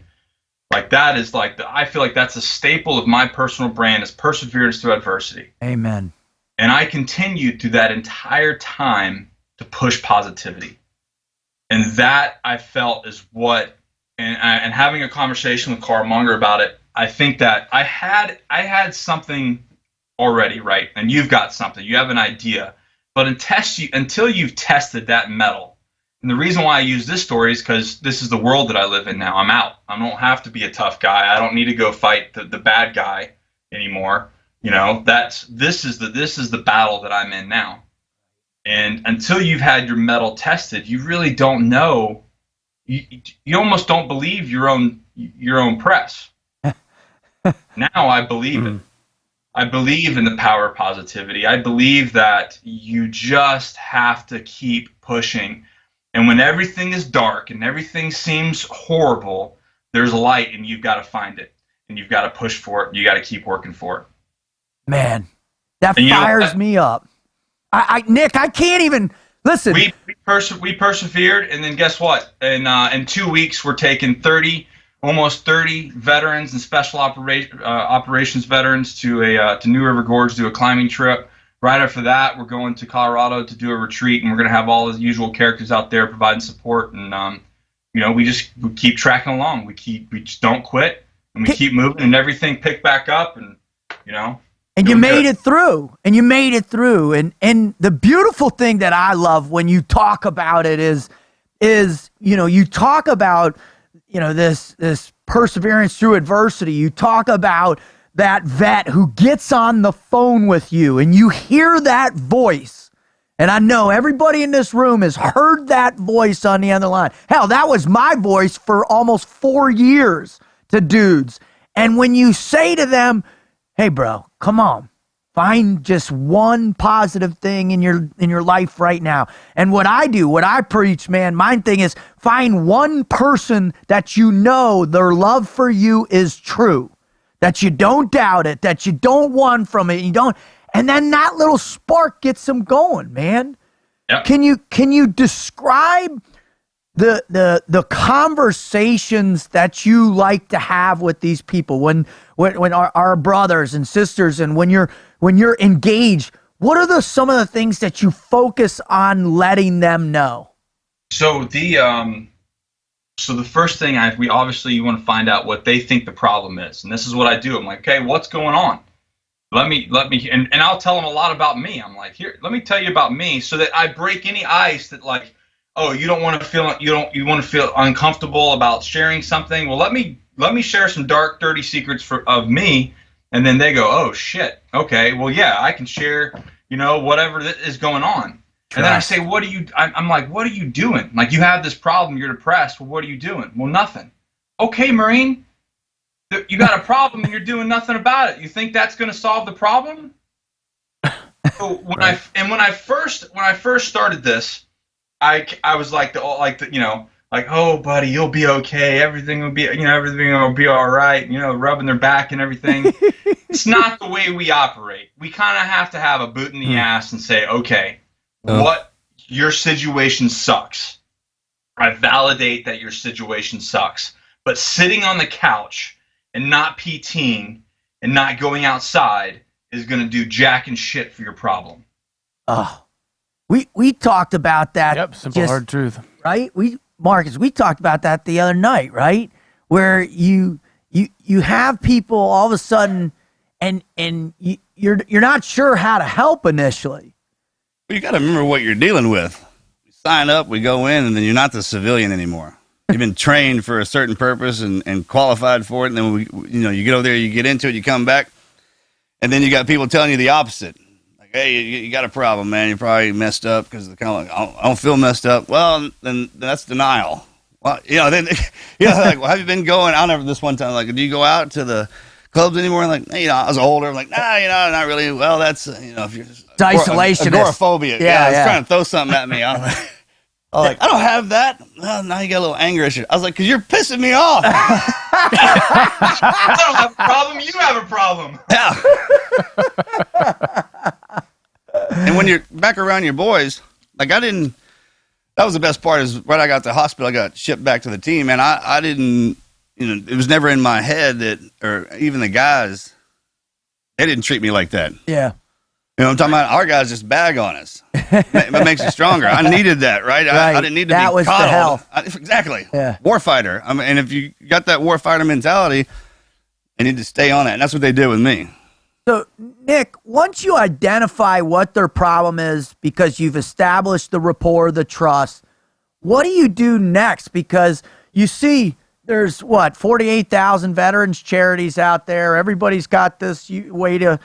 Like that is like I feel like that's a staple of my personal brand is perseverance through adversity. Amen. And I continued through that entire time to push positivity. And that I felt is what, and having a conversation with Carl Munger about it, I think that I had something already, right? And you've got something, you have an idea, but until you've tested that metal. And the reason why I use this story is because this is the world that I live in now. I'm out. I don't have to be a tough guy. I don't need to go fight the bad guy anymore. You know, this is the battle that I'm in now. And until you've had your metal tested, you really don't know. You almost don't believe your own press. Now I believe it. I believe in the power of positivity. I believe that you just have to keep pushing. And when everything is dark and everything seems horrible, there's light, and you've got to find it. And you've got to push for it. You got to keep working for it. Man, that fires me up. Nick, I can't even listen. We persevered, and then guess what? In 2 weeks, we're taking almost 30 veterans and special operations veterans to New River Gorge to do a climbing trip. Right after that, we're going to Colorado to do a retreat, and we're going to have all the usual characters out there providing support. And we keep tracking along. We just don't quit, and we keep moving, and everything picked back up, and And you made it through. And you made it through. And the beautiful thing that I love when you talk about it is you talk about this perseverance through adversity. You talk about that vet who gets on the phone with you and you hear that voice. And I know everybody in this room has heard that voice on the other line. Hell, that was my voice for almost 4 years to dudes. And when you say to them, hey, bro, come on, find just one positive thing in your life right now. And what I preach, man, my thing is find one person that you know their love for you is true, that you don't doubt it, that you don't want from it, and then that little spark gets them going, man. Yep. Can you describe the conversations that you like to have with these people when our brothers and sisters, and when you're engaged? What are some of the things that you focus on letting them know? So the first thing you want to find out what they think the problem is, and this is what I do. I'm like, okay, what's going on? Let me, and I'll tell them a lot about me. I'm like, here, let me tell you about me, so that I break any ice that like, oh, you want to feel uncomfortable about sharing something. Well, let me share some dark, dirty secrets of me, and then they go, oh shit, okay, well yeah, I can share, whatever is going on. And then I say, I'm like, what are you doing? Like, you have this problem, you're depressed. Well, what are you doing? Well, nothing. Okay, Marine, you got a problem and you're doing nothing about it. You think that's going to solve the problem? So when I first started this, I was like oh buddy, you'll be okay. Everything will be all right. Rubbing their back and everything. It's not the way we operate. We kind of have to have a boot in the ass and say, okay, what your situation sucks. I validate that your situation sucks. But sitting on the couch and not PTing and not going outside is going to do jack and shit for your problem. We talked about that. Yep, simple, hard truth. Right? Marcus, we talked about that the other night, right? Where you have people all of a sudden and you're not sure how to help initially. Well, you got to remember what you're dealing with. We sign up, we go in, and then you're not the civilian anymore. You've been trained for a certain purpose and qualified for it, and then you get over there, you get into it, you come back, and then you got people telling you the opposite. Hey, you got a problem, man. You probably messed up because the kind of like, I don't feel messed up. Well, then that's denial. Well, then like, well, have you been going? I'll never. This one time, like, do you go out to the clubs anymore? And like, I was older. I'm like, nah, not really. Well, that's if you're it's isolationist, agoraphobia. Yeah, it's trying to throw something at me. I'm like, I don't have that. Well, now you got a little anger issue. I was like, because you're pissing me off. I don't have a problem. You have a problem. Yeah. And when you're back around your boys, like that was the best part is when I got to the hospital, I got shipped back to the team, and I didn't it was never in my head that, or even the guys, they didn't treat me like that. Yeah. You know what I'm talking about? Our guys just bag on us. That makes you stronger. I needed that, right? I didn't need to that be was coddled. the health. Exactly. Yeah. Warfighter. I mean, and if you got that warfighter mentality, you need to stay on that. And that's what they did with me. So, Nick, once you identify what their problem is because you've established the rapport, the trust, what do you do next? Because you see there's, 48,000 veterans charities out there. Everybody's got this way to,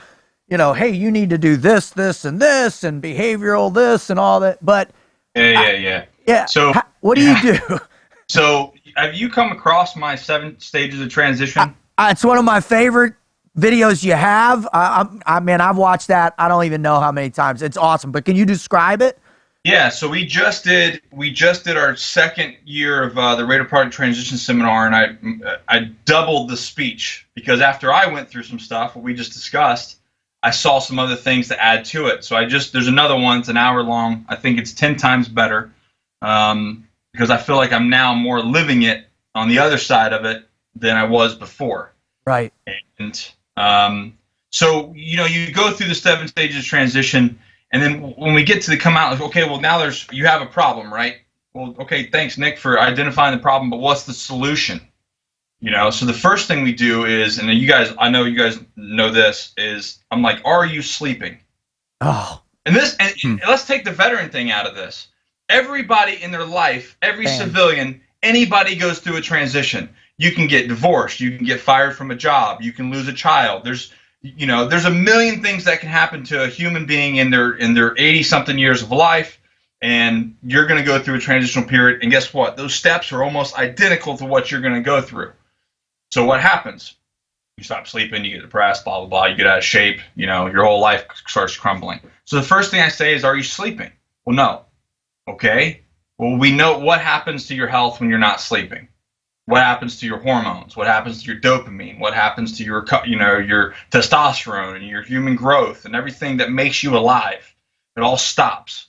hey, you need to do this, this, and this, and behavioral this, and all that. But yeah. So, what do you do? So, have you come across my 7 stages of transition? It's one of my favorite videos you have. I mean, I've watched that. I don't even know how many times. It's awesome. But can you describe it? Yeah. So we just did our second year of the Raider Party Transition Seminar, and I doubled the speech because after I went through some stuff, what we just discussed, I saw some other things to add to it. So there's another one. It's an hour long. I think it's 10 times better because I feel like I'm now more living it on the other side of it than I was before. Right. And so, you go through the 7 stages of transition, and then when we get to the come out, like, okay, well, now you have a problem, right? Well, okay, thanks, Nick, for identifying the problem, but what's the solution? So the first thing we do is, and I know you guys know this, is I'm like, are you sleeping? Oh. And let's take the veteran thing out of this. Everybody in their life, every civilian, anybody goes through a transition. You can get divorced. You can get fired from a job. You can lose a child. There's a million things that can happen to a human being in their 80-something years of life, and you're going to go through a transitional period. And guess what? Those steps are almost identical to what you're going to go through. So what happens? You stop sleeping. You get depressed. Blah blah blah. You get out of shape. Your whole life starts crumbling. So the first thing I say is, are you sleeping? Well, no. Okay. Well, we know what happens to your health when you're not sleeping. What happens to your hormones? What happens to your dopamine? What happens to your testosterone and your human growth and everything that makes you alive? It all stops.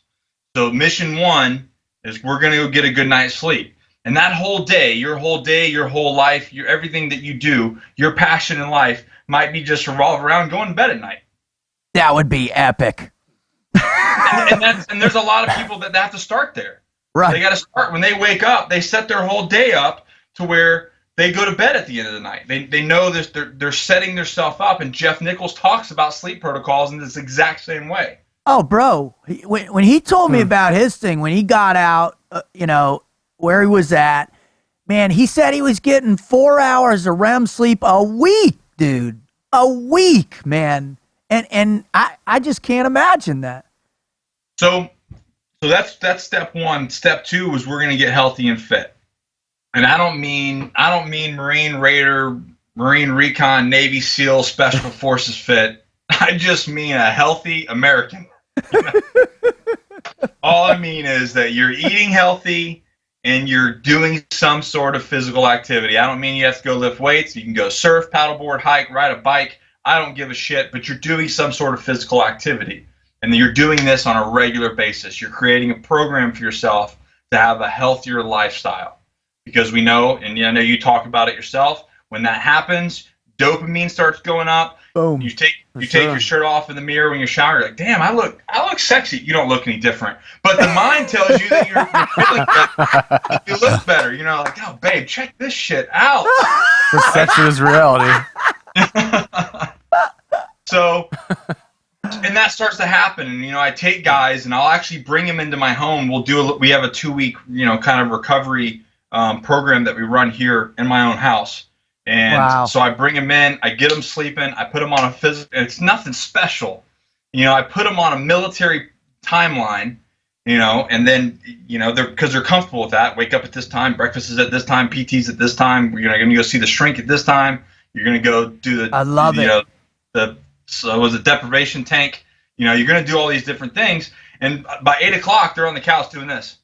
So mission 1 is we're going to go get a good night's sleep. And that whole day, your whole life, everything that you do, your passion in life might be just revolve around going to bed at night. That would be epic. and there's a lot of people that have to start there. Right. They got to start when they wake up. They set their whole day up to where they go to bed at the end of the night. They know this. They're setting themselves up. And Jeff Nichols talks about sleep protocols in this exact same way. Oh, bro, when he told me about his thing, when he got out, where he was at, man, he said he was getting 4 hours of REM sleep a week, dude. A week, man. And I just can't imagine that. So that's step 1. Step 2 is we're going to get healthy and fit. And I don't mean Marine Raider, Marine Recon, Navy SEAL, Special Forces fit. I just mean a healthy American. All I mean is that you're eating healthy and you're doing some sort of physical activity. I don't mean you have to go lift weights. You can go surf, paddleboard, hike, ride a bike. I don't give a shit, but you're doing some sort of physical activity. And you're doing this on a regular basis. You're creating a program for yourself to have a healthier lifestyle. Because we know, and I know you talk about it yourself, when that happens, dopamine starts going up. Boom. You take your shirt off in the mirror when you're showering. You're like, damn, I look sexy. You don't look any different, but the mind tells you that you're feeling better. You look better. Like, oh, babe, check this shit out. Perception is reality. So, and that starts to happen. And I take guys and I'll actually bring them into my home. We have a 2-week kind of recovery program that we run here in my own house. And so I bring them in, I get them sleeping, I put them on a physical, it's nothing special. I put them on a military timeline, and then, because they're comfortable with that. Wake up at this time, breakfast is at this time, PT's at this time, you're going to go see the shrink at this time, you're going to go do the, I love it. Was it deprivation tank? You're going to do all these different things. And by 8 o'clock, they're on the couch doing this.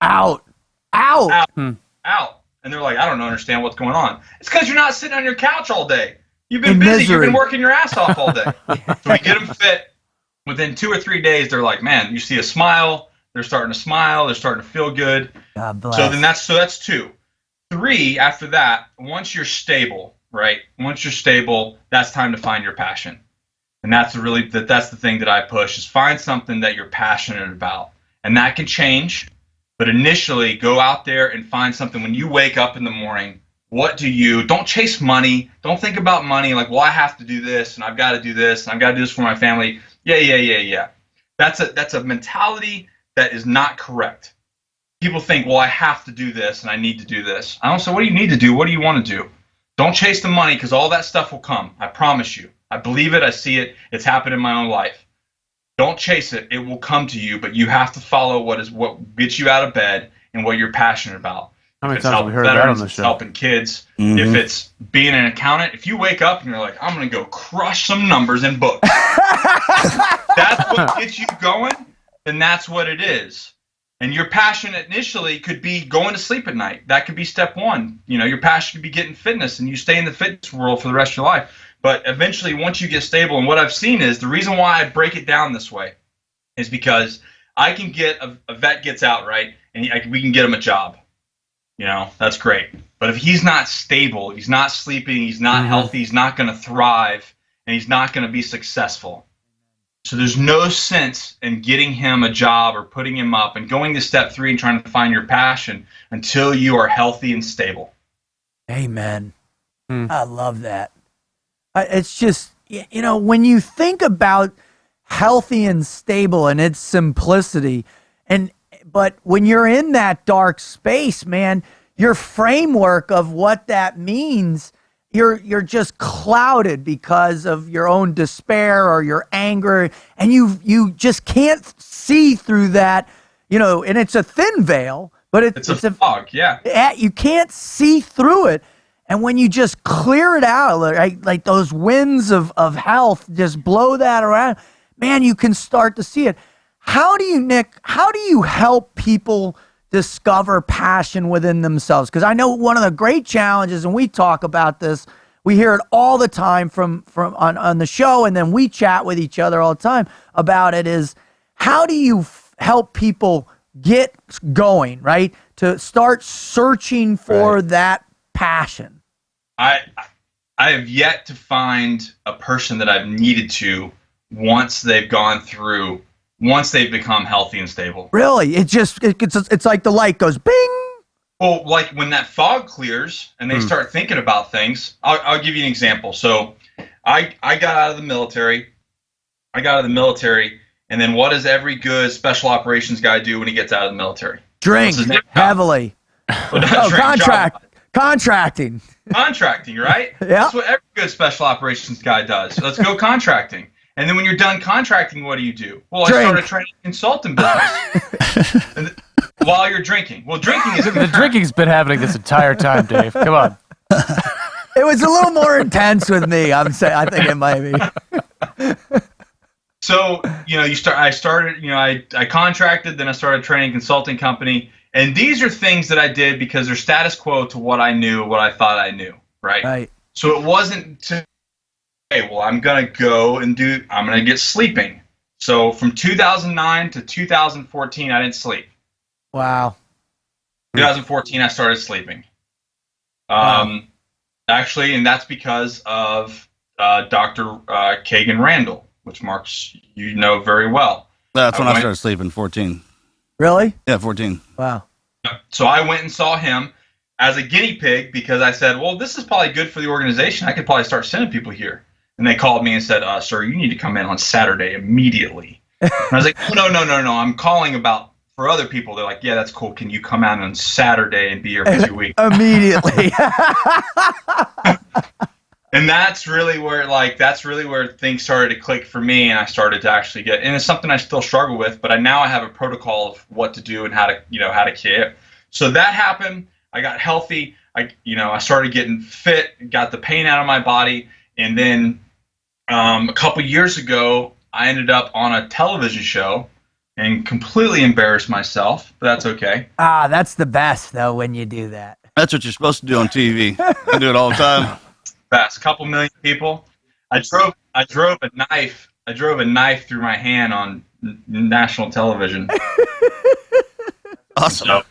Out. And they're like, I don't understand what's going on. It's because you're not sitting on your couch all day. You've been busy. Misery. You've been working your ass off all day. So we get them fit. Within 2 or 3 days, they're like, man, you see a smile. They're starting to smile. They're starting to feel good. God bless. So that's 2. 3, after that, once you're stable, right? Once you're stable, that's time to find your passion. And that's the thing that I push is find something that you're passionate about. And that can change, but initially go out there and find something. When you wake up in the morning, don't chase money. Don't think about money like, well, I have to do this and I've got to do this and I've got to do this for my family. Yeah. That's a mentality that is not correct. People think, well, I have to do this and I need to do this. I don't say, what do you need to do? What do you want to do? Don't chase the money because all that stuff will come. I promise you. I believe it. I see it. It's happened in my own life. Don't chase it. It will come to you, but you have to follow what gets you out of bed and what you're passionate about. How many times have we heard that on the show? Helping kids. If it's being an accountant, if you wake up and you're like, I'm going to go crush some numbers in books. That's what gets you going, then that's what it is. And your passion initially could be going to sleep at night. That could be step 1. Your passion could be getting fitness, and you stay in the fitness world for the rest of your life. But eventually, once you get stable, and what I've seen is the reason why I break it down this way is because I can get a vet gets out, right, and we can get him a job. That's great. But if he's not stable, he's not sleeping, he's not healthy, he's not going to thrive, and he's not going to be successful. So there's no sense in getting him a job or putting him up and going to step 3 and trying to find your passion until you are healthy and stable. Amen. I love that. It's just, when you think about healthy and stable and its simplicity, but when you're in that dark space, man, your framework of what that means, you're just clouded because of your own despair or your anger, and you just can't see through that, and it's a thin veil, but it's a fog, yeah. You can't see through it. And when you just clear it out, like those winds of health, just blow that around, man, you can start to see it. How do you help people discover passion within themselves? Because I know one of the great challenges, and we talk about this, we hear it all the time from on the show, and then we chat with each other all the time about it, is how do you help people get going, right? To start searching for that passion. I have yet to find a person that I've needed to once they've become healthy and stable. Really? It's like the light goes bing. Well, like when that fog clears and they start thinking about things, I'll give you an example. So I got out of the military. And then what does every good special operations guy do when he gets out of the military? Drink heavily. Contracting. Contracting, right? Yeah. That's what every good special operations guy does. Let's go contracting. And then when you're done contracting, what do? Well, Drink. I started training consultant business. While you're drinking. Well, drinking is... The drinking's been happening this entire time, Dave. Come on. It was a little more intense with me. I think it might be. So, I contracted, then I started training consulting company. And these are things that I did because they're status quo to what I knew, what I thought I knew, right? Right. So it wasn't to, hey, well, I'm going to get sleeping. So from 2009 to 2014, I didn't sleep. Wow. 2014, I started sleeping. Actually, and that's because of Dr. Kagan Randall, which Mark's, very well. That's when I started sleeping, 14. Really? Yeah, 14. Wow. So I went and saw him as a guinea pig because I said, well, this is probably good for the organization. I could probably start sending people here. And they called me and said, sir, you need to come in on Saturday immediately. And I was like, no. I'm calling for other people. They're like, yeah, that's cool. Can you come out on Saturday and be here for 2 weeks? Immediately. And that's really where things started to click for me, and I started to actually and it's something I still struggle with, but now I have a protocol of what to do and how to care. So that happened. I got healthy. I started getting fit, got the pain out of my body, and then a couple years ago, I ended up on a television show and completely embarrassed myself, but that's okay. That's the best though when you do that. That's what you're supposed to do on TV. I do it all the time. Fast, couple million people. I drove a knife through my hand on national television. Awesome. So,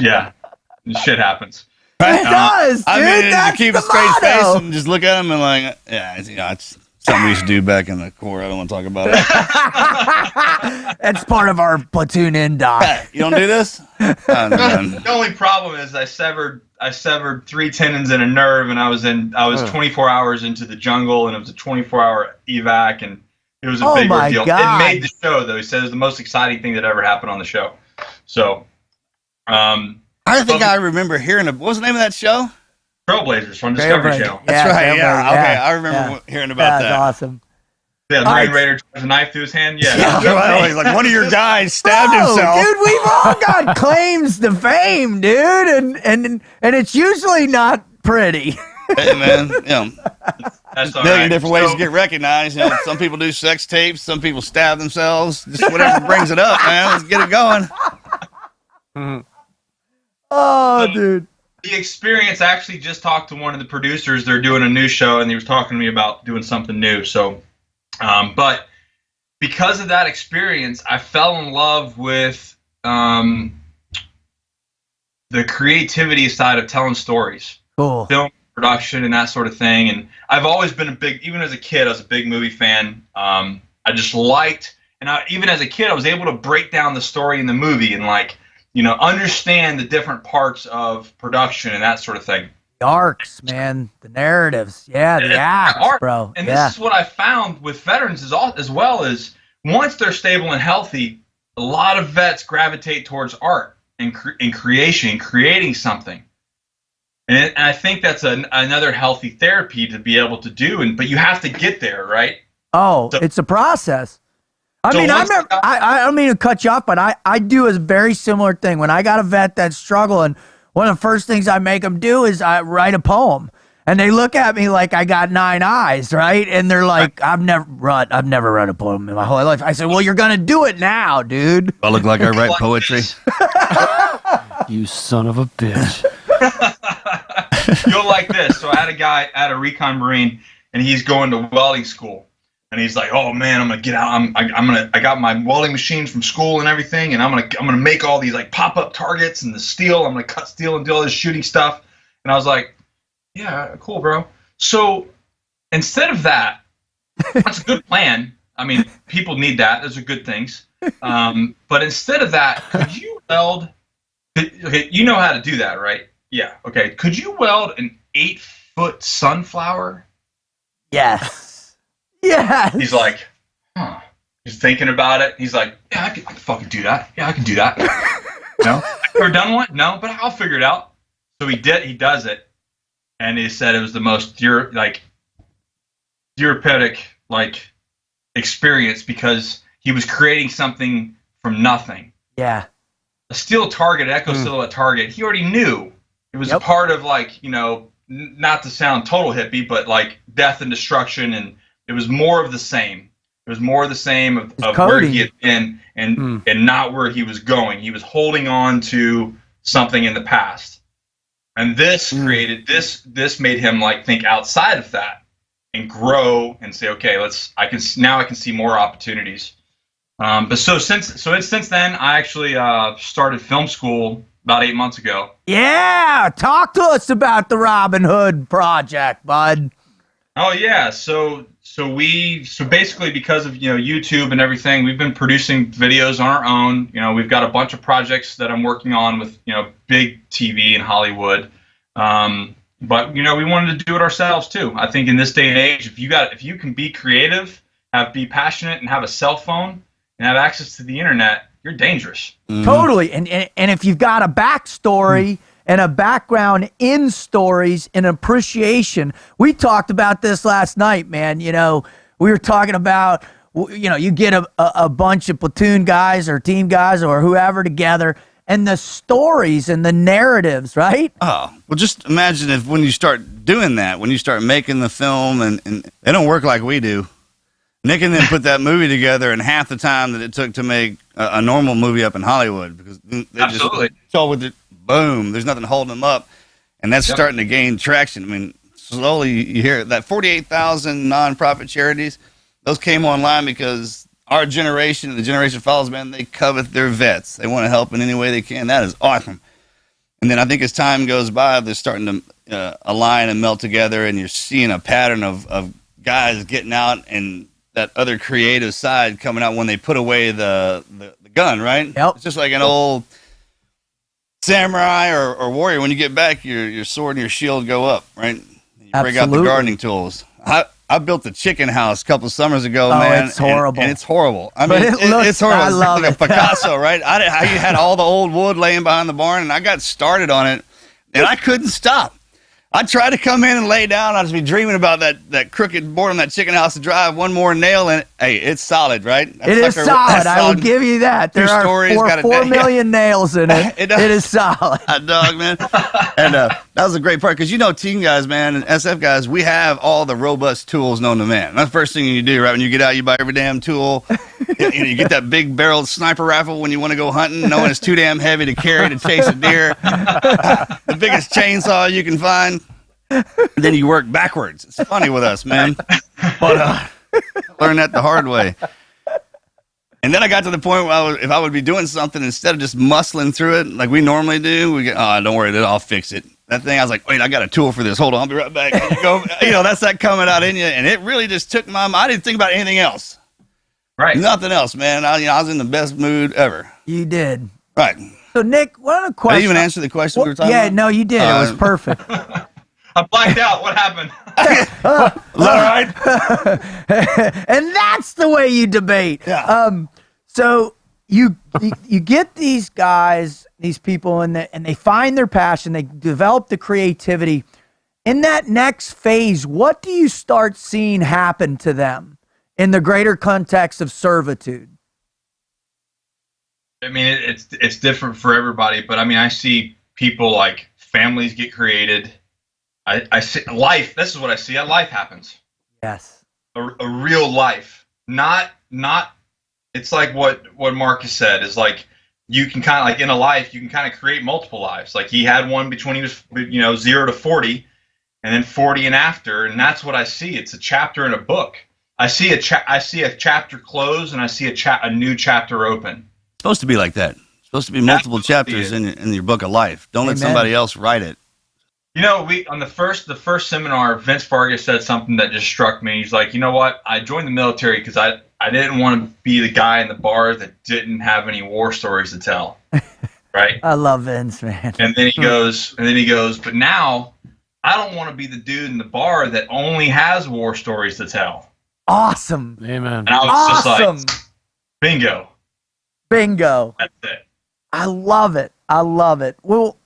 yeah, shit happens. It does, dude. I mean, That's you keep the a straight motto. face and just look at them and like, yeah, it's something we should do back in the Corps. I don't want to talk about it. That's part of our platoon in doc. You don't do this? The only problem is I severed 3 tendons and a nerve, and I was 24 hours into the jungle, and it was a 24-hour evac, and it was a big ordeal. God. It made the show, though. He said it was the most exciting thing that ever happened on the show. So, I think I remember hearing what was the name of that show? Trailblazers from Discovery Channel. That's right. Yeah. Okay. Yeah. I remember hearing about that. That's awesome. Yeah, the Marine Raider drives a knife through his hand. Yeah. Like one of your guys stabbed himself. Dude, we've all got claims to fame, dude, and it's usually not pretty. Hey, man. That's a million different ways to get recognized. Some people do sex tapes. Some people stab themselves. Just whatever brings it up, man. Let's get it going. Oh, dude. The experience, I actually just talked to one of the producers. They're doing a new show, and he was talking to me about doing something new. So, but because of that experience, I fell in love with the creativity side of telling stories. Cool. Film production and that sort of thing. And I've always been even as a kid, I was a big movie fan. I just liked, and even as a kid, I was able to break down the story in the movie and understand the different parts of production and that sort of thing. The arcs, man, the narratives, the acts, bro. And this is what I found with veterans as well is once they're stable and healthy, a lot of vets gravitate towards art and creating something. And I think that's another healthy therapy to be able to do. But you have to get there, right? Oh, so, it's a process. I don't mean to cut you off, but I do a very similar thing. When I got a vet that's struggling, one of the first things I make them do is I write a poem. And they look at me like I got 9 eyes, right? And they're like, I've never read a poem in my whole life. I said, well, you're going to do it now, dude. I look like I write poetry. You son of a bitch. You'll like this. So I had a guy at a recon Marine, and he's going to welding school. And he's like, "Oh man, I'm gonna get out. I got my welding machines from school and everything, and I'm gonna make all these like pop-up targets and the steel. I'm gonna cut steel and do all this shooting stuff." And I was like, "Yeah, cool, bro." So instead of that, that's a good plan. I mean, people need that. Those are good things. But instead of that, could you weld? Okay, you know how to do that, right? Yeah. Okay. Could you weld an 8-foot sunflower? Yes. Yeah. He's like, huh. He's thinking about it. He's like, yeah, I can fucking do that. Yeah, I can do that. No? I've never done one? No, but I'll figure it out. So he does it. And he said it was the most therapeutic experience because he was creating something from nothing. Yeah. A steel target, echo silhouette target, he already knew. It was a part of not to sound total hippie, but like death and destruction, and it was more of the same. It was more of the same of where he had been and not where he was going. He was holding on to something in the past. And this created this made him think outside of that and grow and say, okay, I can see more opportunities. But since then, I actually started film school about 8 months ago. Yeah, talk to us about the Robin Hood project, bud. Oh yeah, so basically because of YouTube and everything, we've been producing videos on our own. We've got a bunch of projects that I'm working on with big TV in Hollywood. But we wanted to do it ourselves too. I think in this day and age, if you can be creative, be passionate, and have a cell phone and have access to the internet, you're dangerous. Mm-hmm. Totally. And if you've got a backstory and a background in stories and appreciation, we talked about this last night, man. We were talking about, you get a bunch of platoon guys or team guys or whoever together, and the stories and the narratives, right? Oh, well, just imagine when you start doing that, when you start making the film, and they don't work like we do. Nick and them put that movie together in half the time that it took to make a normal movie up in Hollywood, because they Absolutely. just saw with it, boom, there's nothing holding them up, and that's starting to gain traction. I mean, slowly you hear that 48,000 nonprofit charities, those came online because our generation and the generation follows, man, they covet their vets. They want to help in any way they can. That is awesome. And then I think as time goes by, they're starting to align and melt together, and you're seeing a pattern of guys getting out and that other creative side coming out when they put away the gun, right? Yep. It's just like an old samurai or warrior. When you get back, your sword and your shield go up, right? You break out the gardening tools. I built a chicken house a couple of summers ago, man. It's horrible. And it's horrible. I mean, it's horrible. I love like it. a Picasso, right? You had all the old wood laying behind the barn, and I got started on it, and I couldn't stop. I'd try to come in and lay down. I'd just be dreaming about that crooked board on that chicken house to drive one more nail in it. Hey, it's solid, right? It is solid. I will give you that. There are 4 million nails in it. It is solid. Hot dog, man. And that was a great part because, team guys, man, and SF guys, we have all the robust tools known to man. That's the first thing you do, right? When you get out, you buy every damn tool. You get that big barreled sniper rifle when you want to go hunting, knowing it's too damn heavy to carry to chase a deer. The biggest chainsaw you can find. Then you work backwards. It's funny with us, man. But I learned that the hard way. And then I got to the point where if I would be doing something, instead of just muscling through it like we normally do, we get, don't worry, I'll fix it. That thing, I was like, wait, I got a tool for this. Hold on, I'll be right back. And you go, that's that coming out in you. And it really just took my mind. I didn't think about anything else. Right. Nothing else, man. I was in the best mood ever. You did. Right. So, Nick, one of the questions. Did I even answer the question we were talking about? Yeah, no, you did. It was perfect. I blacked out. What happened? All right. And that's the way you debate. Yeah. So you get these guys, these people, and they find their passion. They develop the creativity. In that next phase, what do you start seeing happen to them in the greater context of servitude? I mean, it's different for everybody, but I mean, I see people like families get created. I see life. This is what I see. Life happens. Yes. A real life. Not. It's like what Marcus said is like you can kind of like in a life you can kind of create multiple lives. Like he had one between he was 0 to 40, and then 40 and after, and that's what I see. It's a chapter in a book. I see a chapter close, and I see a new chapter open. It's supposed to be like that. It's supposed to be multiple chapters in your book of life. Don't let somebody else write it. We on the first seminar, Vince Vargas said something that just struck me. He's like, you know what? I joined the military because I didn't want to be the guy in the bar that didn't have any war stories to tell. Right? I love Vince, man. And then he goes, but now I don't want to be the dude in the bar that only has war stories to tell. Awesome. Amen. And I was just like, bingo. That's it. I love it. Well,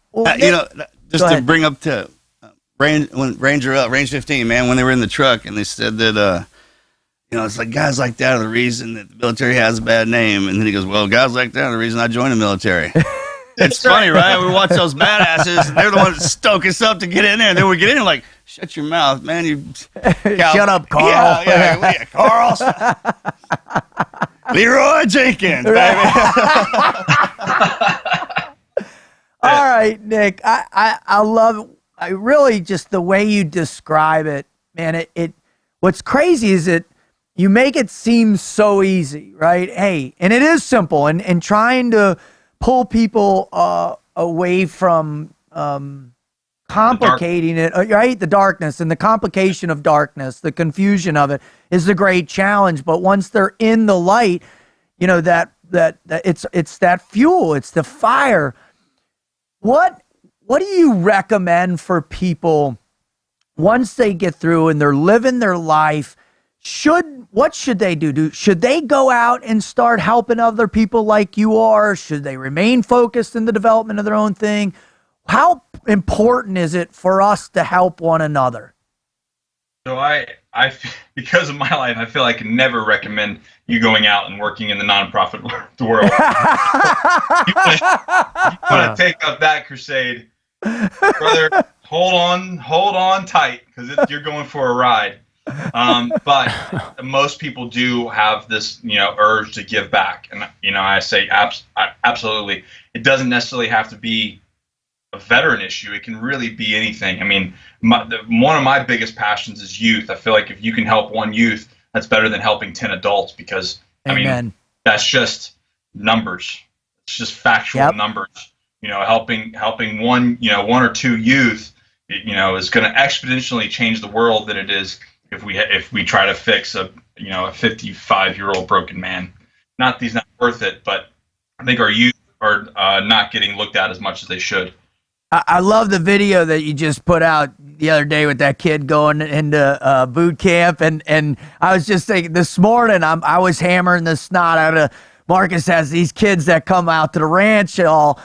just to bring up to Range 15, man, when they were in the truck and they said that, it's like guys like that are the reason that the military has a bad name. And then he goes, well, guys like that are the reason I joined the military. It's funny, right? We watch those badasses. They're the ones that stoke us up to get in there. And then we get in like, shut your mouth, man. Shut up, Carl. Yeah, Carl. Leroy Jenkins, baby. All right, Nick. I love I really just the way you describe it, man. It what's crazy is that you make it seem so easy, right? Hey, and it is simple, and trying to pull people away from complicating it, right? The darkness and the complication of darkness, the confusion of it is the great challenge. But once they're in the light, that it's that fuel, it's the fire. What do you recommend for people once they get through and they're living their life? What should they do? Should they go out and start helping other people like you are? Should they remain focused in the development of their own thing? How important is it for us to help one another? So I because of my life, I feel I can never recommend you going out and working in the nonprofit world. You want to take up that crusade, brother? Hold on tight, because you're going for a ride. But most people do have this, urge to give back, and I say absolutely. It doesn't necessarily have to be a veteran issue. It can really be anything. I mean, one of my biggest passions is youth. I feel like if you can help one youth, that's better than helping 10 adults, because Amen. I mean, that's just numbers. It's just factual numbers. helping one or two youth, is going to exponentially change the world than it is if we try to fix a 55-year-old broken man. Not that he's not worth it, but I think our youth are not getting looked at as much as they should. I love the video that you just put out the other day with that kid going into boot camp, and I was just thinking this morning I was hammering the snot out of Marcus. Has these kids that come out to the ranch all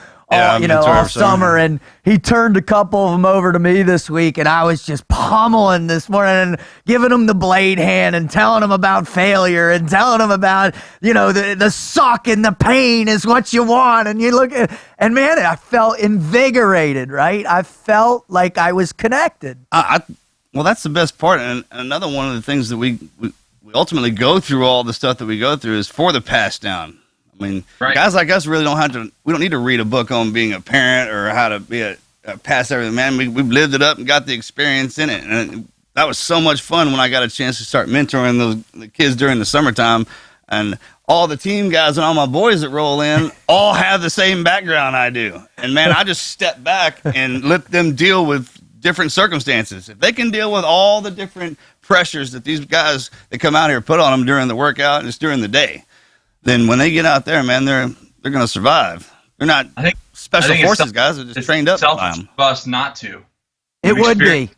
summer, and he turned a couple of them over to me this week, and I was just pummeling this morning and giving them the blade hand and telling them about failure and telling them about, the suck and the pain is what you want. And you look at, and man, I felt invigorated, right? I felt like I was connected. Well, that's the best part. And another one of the things that we ultimately go through, all the stuff that we go through, is for the pass down. I mean, guys like us really we don't need to read a book on being a parent or how to be a pass everything, man. We've lived it up and got the experience in it. And that was so much fun when I got a chance to start mentoring the kids during the summertime. And all the team guys and all my boys that roll in all have the same background I do. And man, I just step back and let them deal with different circumstances. If they can deal with all the different pressures that these guys that come out here put on them during the workout and just during the day, then when they get out there, man, they're going to survive. They're not special forces guys. They're just trained up by them. Of us not to. It would be.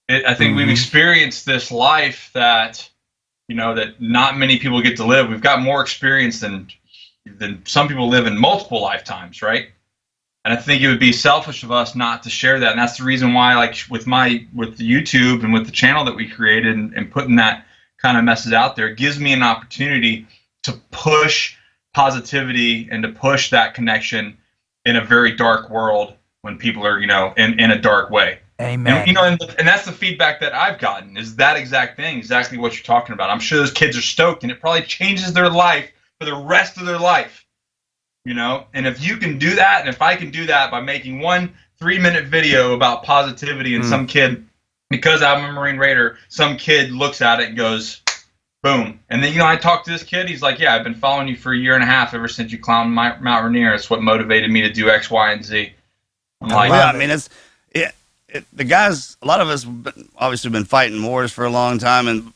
I think we've experienced this life that, that not many people get to live. We've got more experience than some people live in multiple lifetimes, right? And I think it would be selfish of us not to share that. And that's the reason why, like with the YouTube and with the channel that we created and putting that kind of message out there, it gives me an opportunity to push positivity and to push that connection in a very dark world when people are, in a dark way. Amen. And that's the feedback that I've gotten, is that exact thing, exactly what you're talking about. I'm sure those kids are stoked, and it probably changes their life for the rest of their life. And if you can do that, and if I can do that by making 1 3-minute video about positivity, and some kid, because I'm a Marine Raider, some kid looks at it and goes, boom. And then, I talked to this kid. He's like, yeah, I've been following you for 1.5 years ever since you climbed Mount Rainier. It's what motivated me to do X, Y, and Z. I'm like, I mean, the guys, a lot of us obviously been fighting wars for a long time, and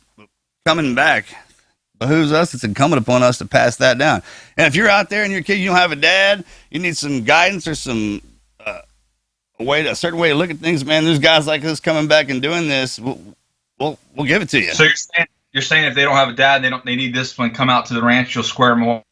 coming back behooves us. It's incumbent upon us to pass that down. And if you're out there and your kid, you don't have a dad, you need some guidance or some a certain way to look at things, man. There's guys like us coming back and doing this. We'll give it to you. So you're saying if they don't have a dad, they need discipline, come out to the ranch, you'll square them away?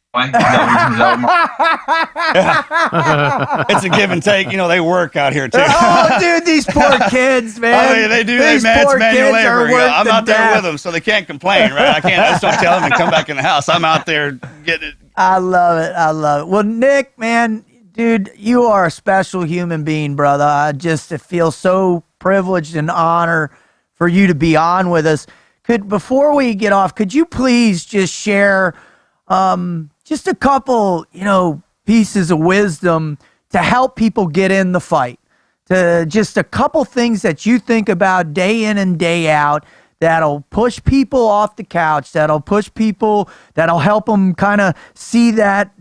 It's a give and take. They work out here, too. Oh, dude, these poor kids, man. I mean, they do. It's manual labor. I'm out there with them, so they can't complain, right? I just don't tell them to come back in the house. I'm out there getting it. I love it. Well, Nick, man, dude, you are a special human being, brother. I just feel so privileged and honored for you to be on with us. Before we get off, could you please just share just a couple, pieces of wisdom to help people get in the fight? To just a couple things that you think about day in and day out that'll push people off the couch, that'll push people, that'll help them kind of see that,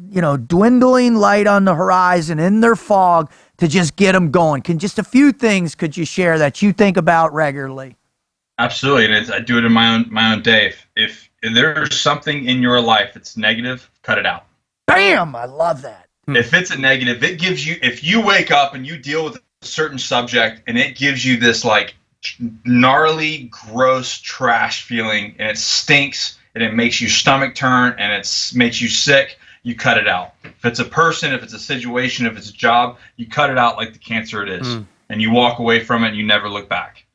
dwindling light on the horizon in their fog to just get them going. Just a few things could you share that you think about regularly? Absolutely, and I do it in my own day. If there's something in your life that's negative, cut it out. Bam! I love that. If it's a negative, it gives you. If you wake up and you deal with a certain subject, and it gives you this like gnarly, gross trash feeling, and it stinks, and it makes your stomach turn, and it makes you sick, you cut it out. If it's a person, if it's a situation, if it's a job, you cut it out like the cancer it is, and you walk away from it, and you never look back.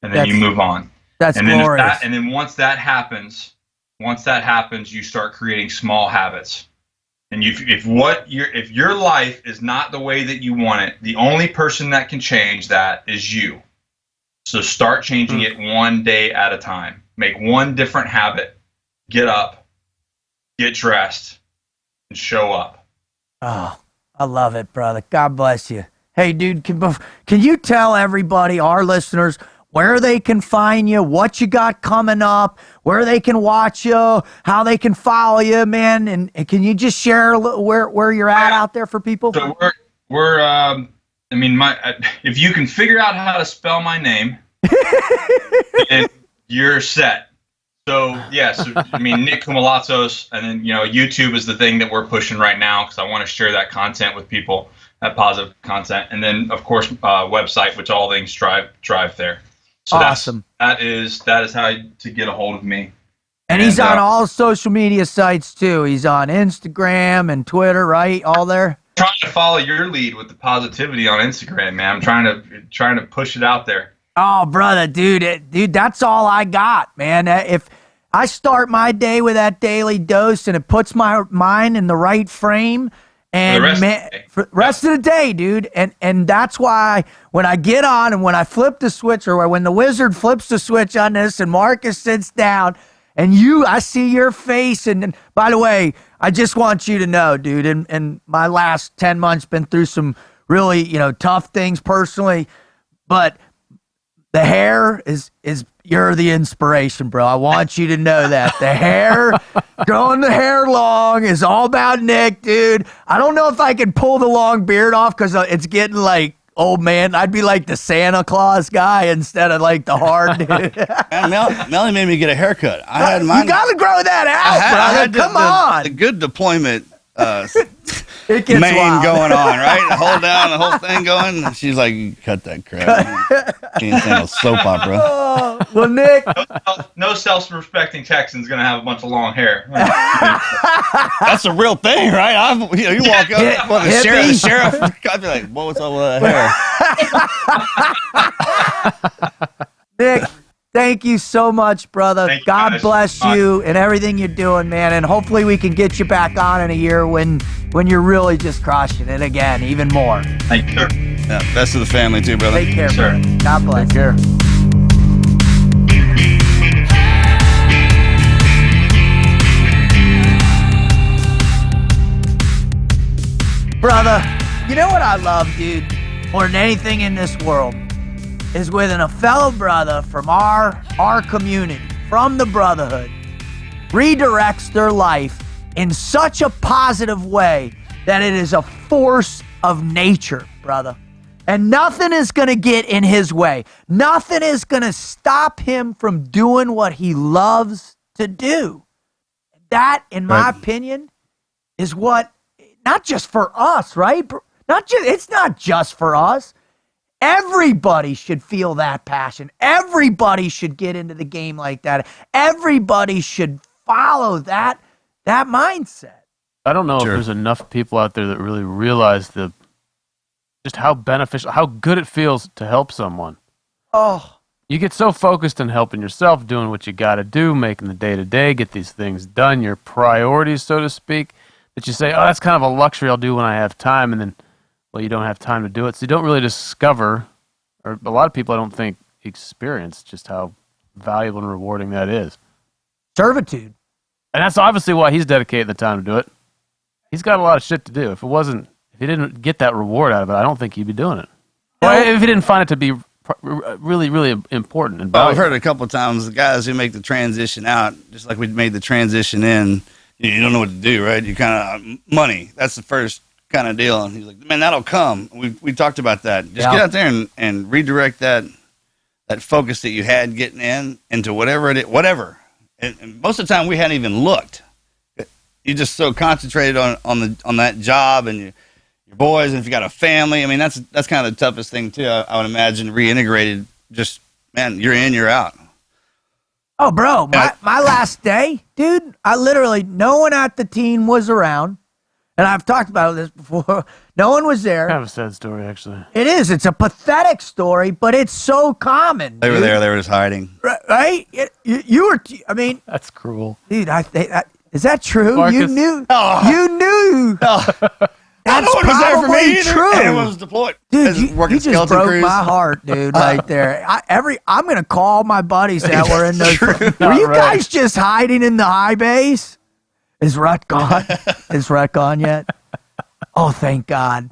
And then you move on. That's glorious. And then once that happens, you start creating small habits. And if your life is not the way that you want it, the only person that can change that is you. So start changing it one day at a time. Make one different habit. Get up, get dressed, and show up. Oh, I love it, brother. God bless you. Hey, dude, can you tell everybody, our listeners, where they can find you, what you got coming up, where they can watch you, how they can follow you, man? And can you just share where you're at out there for people? So We're, I mean, if you can figure out how to spell my name, then you're set. So, yes, I mean, Nick Koumalatsos, and then, YouTube is the thing that we're pushing right now because I want to share that content with people, that positive content. And then, of course, website, which all things drive there. So awesome. That is how to get a hold of me. And he's on all social media sites, too. He's on Instagram and Twitter, right? All there? Trying to follow your lead with the positivity on Instagram, man. I'm trying to push it out there. Oh, brother, dude, that's all I got, man. If I start my day with that daily dose and it puts my mind in the right frame, and for the rest of the day, dude, and that's why when I get on and when I flip the switch, or when the wizard flips the switch on this and Marcus sits down and I see your face, and by the way, I just want you to know, dude, and my last 10 months been through some really, tough things personally, but the hair is you're the inspiration, bro. I want you to know that. The hair, growing the hair long is all about Nick, dude. I don't know if I can pull the long beard off because it's getting like, old man. I'd be like the Santa Claus guy instead of like the hard dude. Melly made me get a haircut. I had mine. You got to grow that out, brother. Come on. The good deployment it gets main wild. going on, right? Hold down the whole thing going. She's like, cut that crap. Can't stand a soap opera. Oh, well, Nick. No self-respecting Texan's going to have a bunch of long hair. That's a real thing, right? You walk up, the sheriff, I'd be like, what's up with that hair? Nick, thank you so much, brother. God bless you and everything you're doing, man. And hopefully we can get you back on in a year when you're really just crushing it again, even more. Thank you. Yeah, best of the family too, brother. Take care, sure. brother. God bless. Take care. Brother, you know what I love, dude, more than anything in this world, is when a fellow brother from our community, from the brotherhood, redirects their life in such a positive way that it is a force of nature, brother. And nothing is going to get in his way. Nothing is going to stop him from doing what he loves to do. That, in my opinion, is what, not just for us, right? It's not just for us. Everybody should feel that passion. Everybody should get into the game like that. Everybody should follow that mindset. I don't know if there's enough people out there that really realize just how beneficial, how good it feels to help someone. Oh. You get so focused on helping yourself, doing what you got to do, making the day-to-day, get these things done, your priorities, so to speak, that you say, oh, that's kind of a luxury I'll do when I have time, and then, well, you don't have time to do it. So you don't really discover, or a lot of people I don't think experience just how valuable and rewarding that is. Servitude. And that's obviously why he's dedicating the time to do it. He's got a lot of shit to do. If he didn't get that reward out of it, I don't think he'd be doing it. Well, if he didn't find it to be really, really important and valuable. I've heard it a couple of times, the guys who make the transition out, just like we made the transition in, you don't know what to do, right? You kind of, money, that's the first kind of deal. And he's like, man, that'll come. We talked about that. Just get out there and redirect that focus that you had getting into whatever it is, whatever. And most of the time we hadn't even looked. You're just so concentrated on that job and your boys, and if you got a family, I mean, that's kind of the toughest thing too. I would imagine reintegrated. Just, man, you're in, you're out. Oh, bro, my last day, dude, I literally, no one at the team was around. And I've talked about this before. No one was there. Kind of a sad story, actually. It is. It's a pathetic story, but it's so common. They were there. They were just hiding. Right? You were, I mean. That's cruel. Dude, is that true? Marcus? You knew. Oh. You knew. Oh. That's no one was there for me either. True. Everyone was deployed. Dude, you just broke crews. my heart, dude, right there. I'm going to call my buddies that were in those. Were you guys just hiding in the high base? Is Rut gone? Is Rut gone yet? Oh, thank God.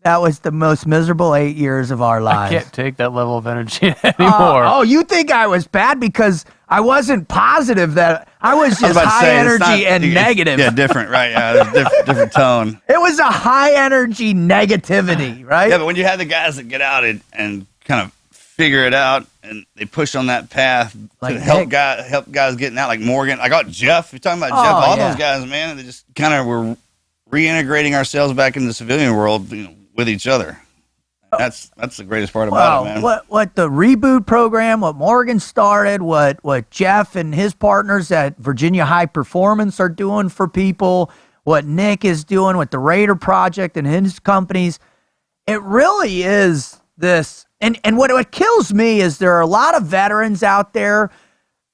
That was the most miserable 8 years of our lives. I can't take that level of energy anymore. You think I was bad because I wasn't positive that I was just high energy and negative. Yeah, different, right? Yeah, there's different tone. It was a high energy negativity, right? Yeah, but when you have the guys that get out and kind of figure it out and they push on that path like to help guys getting out, like Morgan. I got Jeff. You're talking about Jeff. All those guys, man. They just kind of were reintegrating ourselves back into the civilian world, with each other. That's the greatest part about it, man. What the reboot program, what Morgan started, what Jeff and his partners at Virginia High Performance are doing for people, what Nick is doing with the Raider Project and his companies, it really is this. And what kills me is there are a lot of veterans out there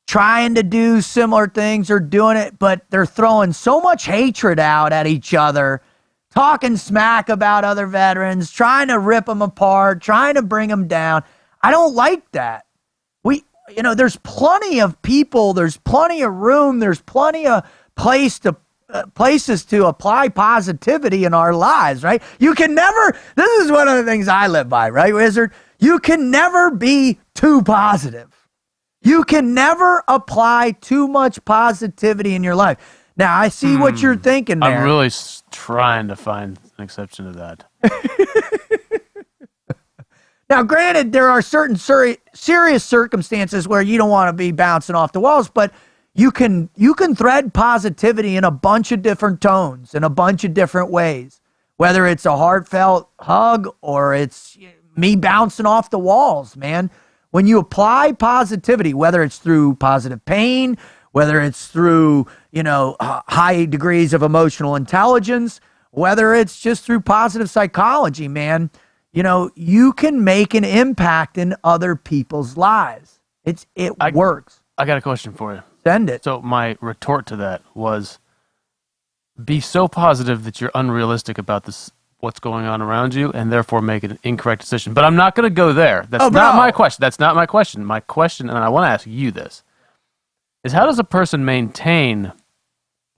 trying to do similar things or doing it, but they're throwing so much hatred out at each other, talking smack about other veterans, trying to rip them apart, trying to bring them down. I don't like that. There's plenty of people, there's plenty of room, there's plenty of places to apply positivity in our lives, right? You can never, this is one of the things I live by, right, Wizard? You can never be too positive. You can never apply too much positivity in your life. Now, I see what you're thinking there. I'm really trying to find an exception to that. Now, granted, there are certain serious circumstances where you don't want to be bouncing off the walls, but you can thread positivity in a bunch of different tones, in a bunch of different ways, whether it's a heartfelt hug or it's me bouncing off the walls, man. When you apply positivity, whether it's through positive pain, whether it's through, high degrees of emotional intelligence, whether it's just through positive psychology, man, you can make an impact in other people's lives. It works. I got a question for you. Send it. So my retort to that was, be so positive that you're unrealistic about this, what's going on around you, and therefore make an incorrect decision. But I'm not going to go there. That's not my question. That's not my question. My question, and I want to ask you this, is how does a person maintain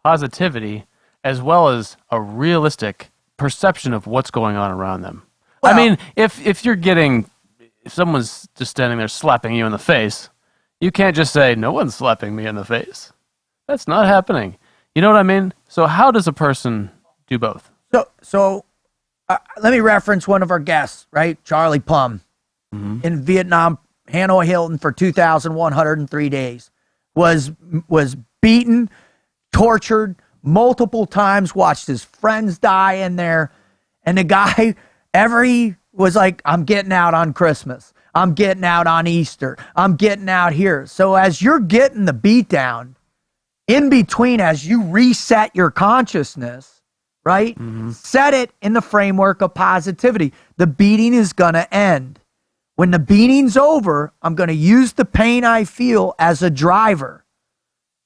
positivity as well as a realistic perception of what's going on around them? Well, I mean, if someone's just standing there slapping you in the face, you can't just say, no one's slapping me in the face. That's not happening. You know what I mean? So how does a person do both? So let me reference one of our guests, right? Charlie Plum, in Vietnam, Hanoi Hilton for 2,103 days, was beaten, tortured multiple times, watched his friends die in there, and the guy was like, I'm getting out on Christmas. I'm getting out on Easter. I'm getting out here. So as you're getting the beat down, in between, as you reset your consciousness, right? Set it in the framework of positivity. The beating is going to end. When the beating's over, I'm going to use the pain I feel as a driver.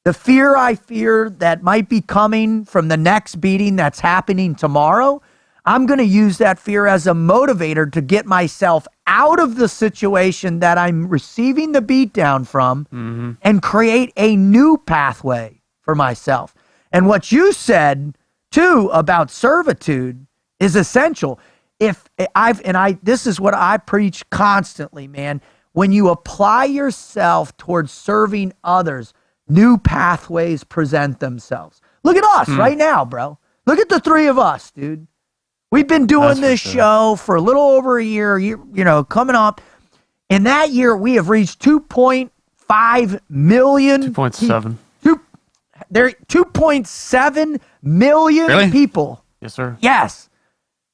The fear I fear that might be coming from the next beating that's happening tomorrow, I'm going to use that fear as a motivator to get myself out of the situation that I'm receiving the beatdown from and create a new pathway for myself. And what you said, too, about servitude is essential. This is what I preach constantly, man. When you apply yourself towards serving others, new pathways present themselves. Look at us right now, bro. Look at the three of us, dude. We've been doing this show for a little over a year, coming up. In that year, we have reached 2.5 million. 2.7. 2.7 million people. Yes, sir. Yes.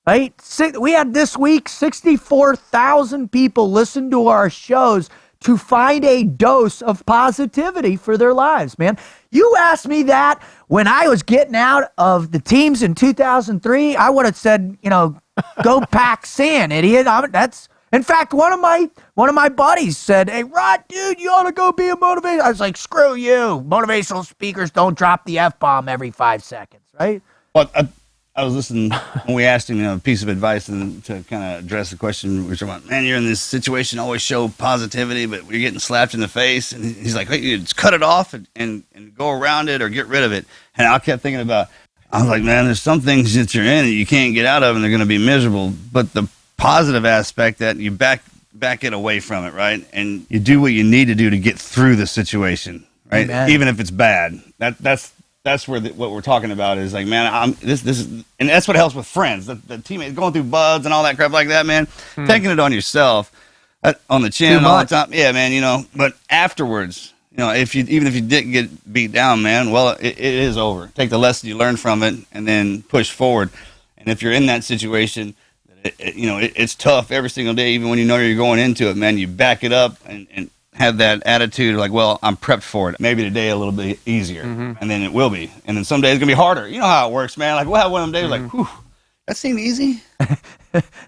Right? We had this week 64,000 people listen to our shows to find a dose of positivity for their lives, man. You asked me that when I was getting out of the teams in 2003, I would have said, go pack sand, idiot. In fact, one of my buddies said, hey, Rod, dude, you ought to go be a motivator. I was like, screw you. Motivational speakers don't drop the F-bomb every 5 seconds, right? Well, I was listening when we asked him a piece of advice and to kind of address the question. We were talking about, man, you're in this situation, always show positivity, but you're getting slapped in the face. And he's like, hey, you just cut it off and go around it or get rid of it. And I kept thinking I was like, man, there's some things that you're in that you can't get out of and they're going to be miserable. But the positive aspect that you back it away from it, right? And you do what you need to do to get through the situation, right? Amen. Even if it's bad. That's where what we're talking about is like, man, this is, and that's what helps with friends. The teammates going through buds and all that crap like that, man. Taking it on yourself, on the chin all the time. Yeah, man. You know, but afterwards, you know, even if you didn't get beat down, man, well, it is over. Take the lesson you learned from it, and then push forward. And if you're in that situation, it's tough every single day, even when you know you're going into it, man. You back it up and have that attitude like, well, I'm prepped for it. Maybe today a little bit easier, and then it will be. And then some days it's going to be harder. You know how it works, man. Like, we'll have one of them days like, whew, that seemed easy.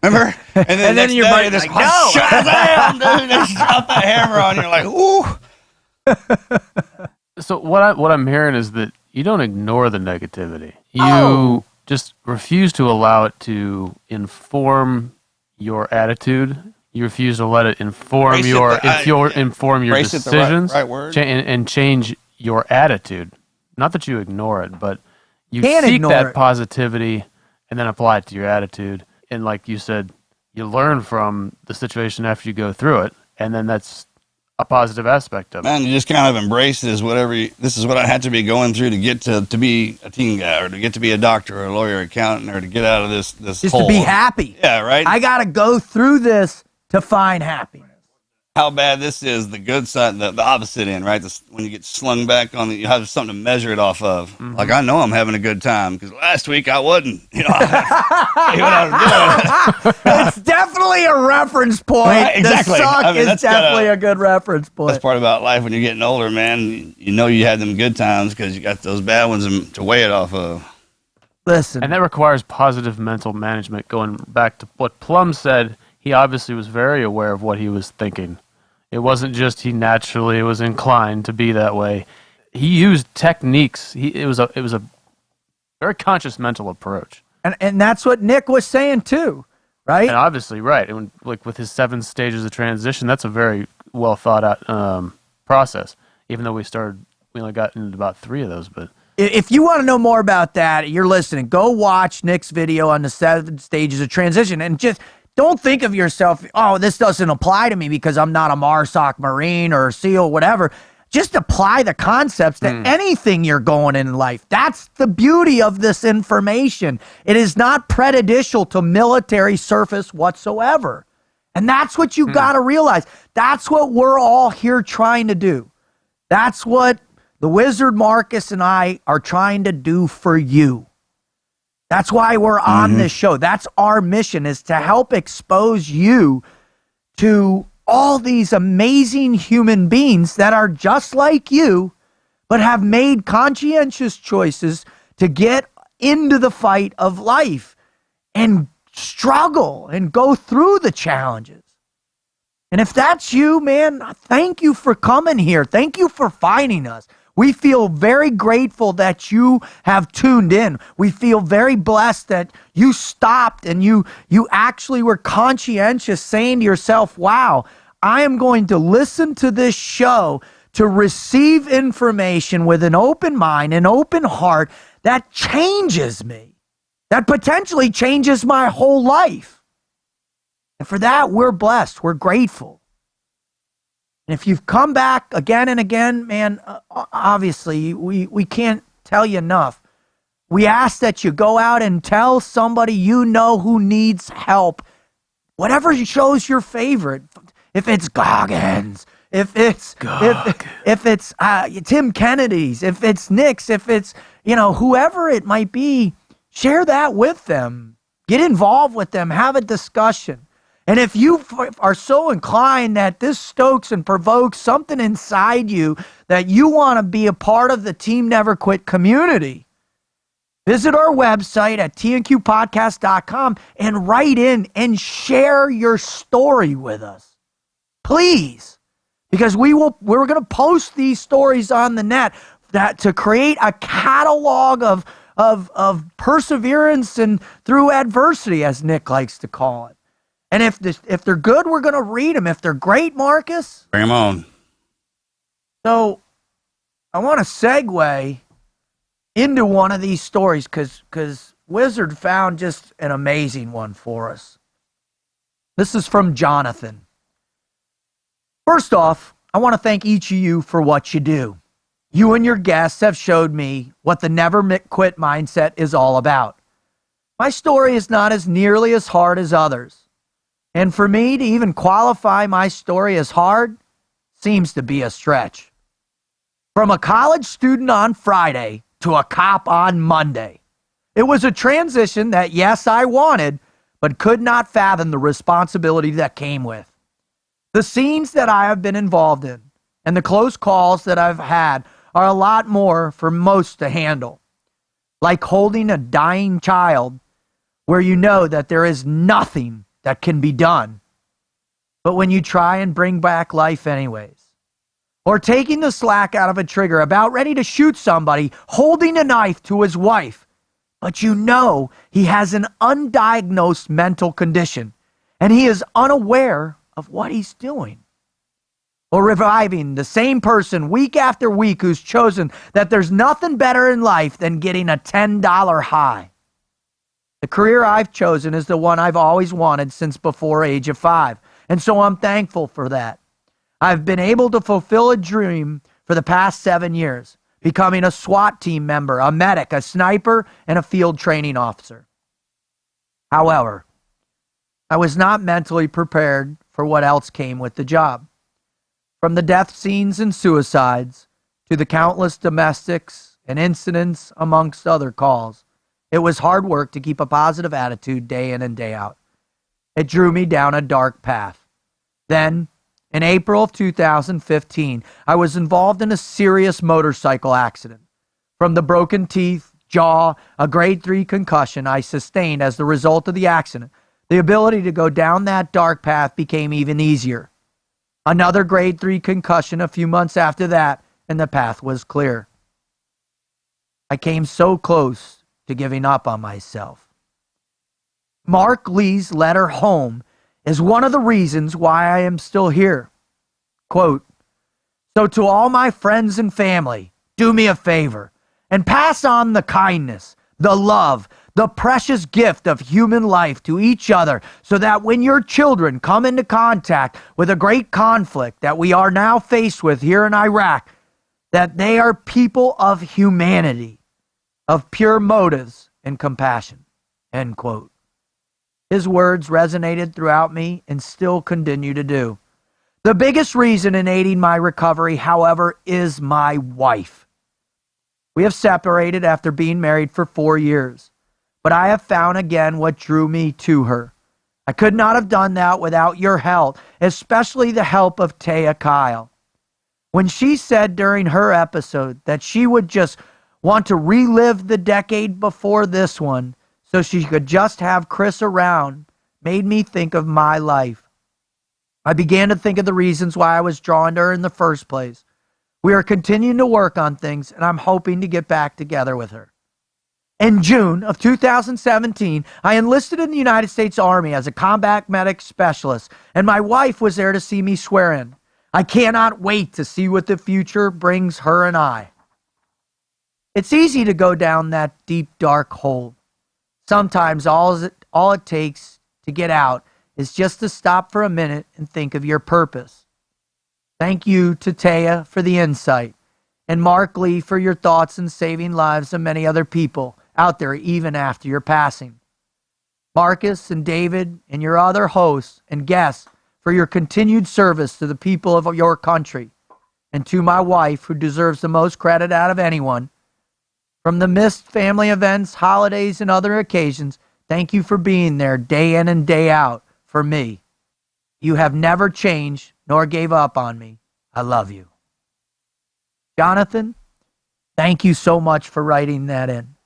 Remember? And then your body just, no. Shazam, dude. They drop that hammer on you. You're like, ooh. So what I'm hearing is that you don't ignore the negativity. You just refuse to allow it to inform your attitude. You refuse to let it inform your decisions, right word. And change your attitude. Not that you ignore it, but you Can't seek ignore that it. positivity and then apply it to your attitude. And like you said, you learn from the situation after you go through it, and then that's a positive aspect of it. Man, you just kind of embrace it as this is what I had to be going through to get to be a team guy, or to get to be a doctor or a lawyer, or accountant, or to get out of this Just hole. to be happy. Yeah, right? I got to go through this to find happiness. How bad this is, the good side, the opposite end, right? When you get slung back on, you have something to measure it off of. Like, I know I'm having a good time because last week I wasn't. You know, I was doing. It's definitely a reference point. Right, exactly. The suck is that's definitely a good reference point. That's part about life when you're getting older, man. You know you had them good times because you got those bad ones to weigh it off of. Listen. And that requires positive mental management. Going back to what Plum said, he obviously was very aware of what he was thinking. It wasn't just he naturally was inclined to be that way. He used techniques. It was a very conscious mental approach. And that's what Nick was saying too, right? And obviously, right. And like with his 7 stages of transition, that's a very well thought out process. Even though we only got into about 3 of those. But if you want to know more about that, you're listening. Go watch Nick's video on the 7 stages of transition, and just don't think of yourself, oh, this doesn't apply to me because I'm not a MARSOC Marine or a SEAL, whatever. Just apply the concepts to anything you're going in life. That's the beauty of this information. It is not prejudicial to military service whatsoever. And that's what you got to realize. That's what we're all here trying to do. That's what the Wizard Marcus and I are trying to do for you. That's why we're on this show. That's our mission, is to help expose you to all these amazing human beings that are just like you, but have made conscientious choices to get into the fight of life and struggle and go through the challenges. And if that's you, man, thank you for coming here. Thank you for finding us. We feel very grateful that you have tuned in. We feel very blessed that you stopped and you actually were conscientious, saying to yourself, wow, I am going to listen to this show to receive information with an open mind, an open heart that changes me, that potentially changes my whole life. And for that, we're blessed. We're grateful. And if you've come back again and again, man, obviously we can't tell you enough. We ask that you go out and tell somebody you know who needs help. Whatever show's your favorite. If it's Goggins, if it's Tim Kennedy's, if it's Nick's, if it's, whoever it might be, share that with them. Get involved with them. Have a discussion. And if you are so inclined that this stokes and provokes something inside you that you want to be a part of the Team Never Quit community, visit our website at tnqpodcast.com and write in and share your story with us. Please. Because we're going to post these stories on the net to create a catalog of perseverance and through adversity, as Nick likes to call it. And if they're good, we're going to read them. If they're great, Marcus, bring them on. So I want to segue into one of these stories because Wizard found just an amazing one for us. This is from Jonathan. First off, I want to thank each of you for what you do. You and your guests have showed me what the never quit mindset is all about. My story is not as nearly as hard as others. And for me to even qualify my story as hard seems to be a stretch. From a college student on Friday to a cop on Monday. It was a transition that, yes, I wanted, but could not fathom the responsibility that came with. The scenes that I have been involved in and the close calls that I've had are a lot more for most to handle. Like holding a dying child where you know that there is nothing that can be done. But when you try and bring back life anyways. Or taking the slack out of a trigger about ready to shoot somebody, holding a knife to his wife. But you know he has an undiagnosed mental condition and he is unaware of what he's doing. Or reviving the same person week after week who's chosen that there's nothing better in life than getting a $10 high. The career I've chosen is the one I've always wanted since before age of 5, and so I'm thankful for that. I've been able to fulfill a dream for the past 7 years, becoming a SWAT team member, a medic, a sniper, and a field training officer. However, I was not mentally prepared for what else came with the job. From the death scenes and suicides to the countless domestics and incidents amongst other calls, it was hard work to keep a positive attitude day in and day out. It drew me down a dark path. Then, in April of 2015, I was involved in a serious motorcycle accident. From the broken teeth, jaw, a grade 3 concussion I sustained as the result of the accident, the ability to go down that dark path became even easier. Another grade 3 concussion a few months after that, and the path was clear. I came so close to giving up on myself. Mark Lee's letter home is one of the reasons why I am still here. Quote, "So to all my friends and family, do me a favor and pass on the kindness, the love, the precious gift of human life to each other so that when your children come into contact with a great conflict that we are now faced with here in Iraq, that they are people of humanity, of pure motives and compassion." End quote. His words resonated throughout me and still continue to do. The biggest reason in aiding my recovery, however, is my wife. We have separated after being married for 4 years, but I have found again what drew me to her. I could not have done that without your help, especially the help of Taya Kyle. When she said during her episode that she would just want to relive the decade before this one, so she could just have Chris around, made me think of my life. I began to think of the reasons why I was drawn to her in the first place. We are continuing to work on things, and I'm hoping to get back together with her. In June of 2017, I enlisted in the United States Army as a combat medic specialist, and my wife was there to see me swear in. I cannot wait to see what the future brings her and I. It's easy to go down that deep, dark hole. Sometimes all it takes to get out is just to stop for a minute and think of your purpose. Thank you to Taya for the insight, and Mark Lee for your thoughts in saving lives of many other people out there even after your passing. Marcus and David and your other hosts and guests for your continued service to the people of your country, and to my wife, who deserves the most credit out of anyone. From the missed family events, holidays, and other occasions, thank you for being there day in and day out for me. You have never changed nor gave up on me. I love you. Jonathan, thank you so much for writing that in.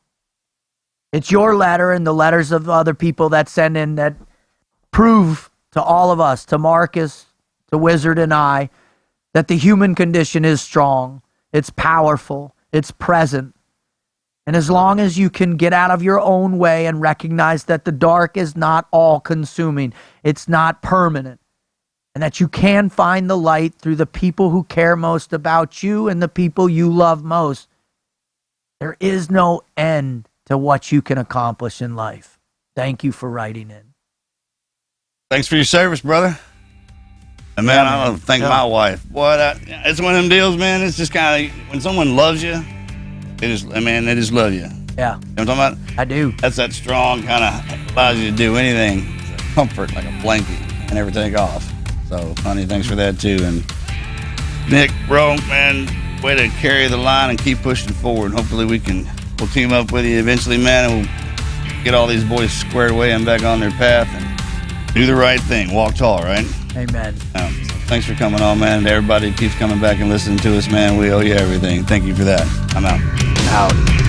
It's your letter and the letters of other people that send in that prove to all of us, to Marcus, to Wizard and I, that the human condition is strong, it's powerful, it's present. And as long as you can get out of your own way and recognize that the dark is not all-consuming, it's not permanent, and that you can find the light through the people who care most about you and the people you love most, there is no end to what you can accomplish in life. Thank you for writing in. Thanks for your service, brother. And man, I don't thank my wife. Boy, it's one of them deals, man. It's just kind of when someone loves you, they just love you. Yeah. You know what I'm talking about? I do. That's that strong kind of allows you to do anything. It's a comfort, like a blanket, and never take off. So, honey, thanks for that too. And Nick, bro, man, way to carry the line and keep pushing forward. Hopefully we'll team up with you eventually, man, and we'll get all these boys squared away and back on their path and do the right thing. Walk tall, right? Amen. So thanks for coming on, man. And everybody keeps coming back and listening to us, man. We owe you everything. Thank you for that. I'm out. Out.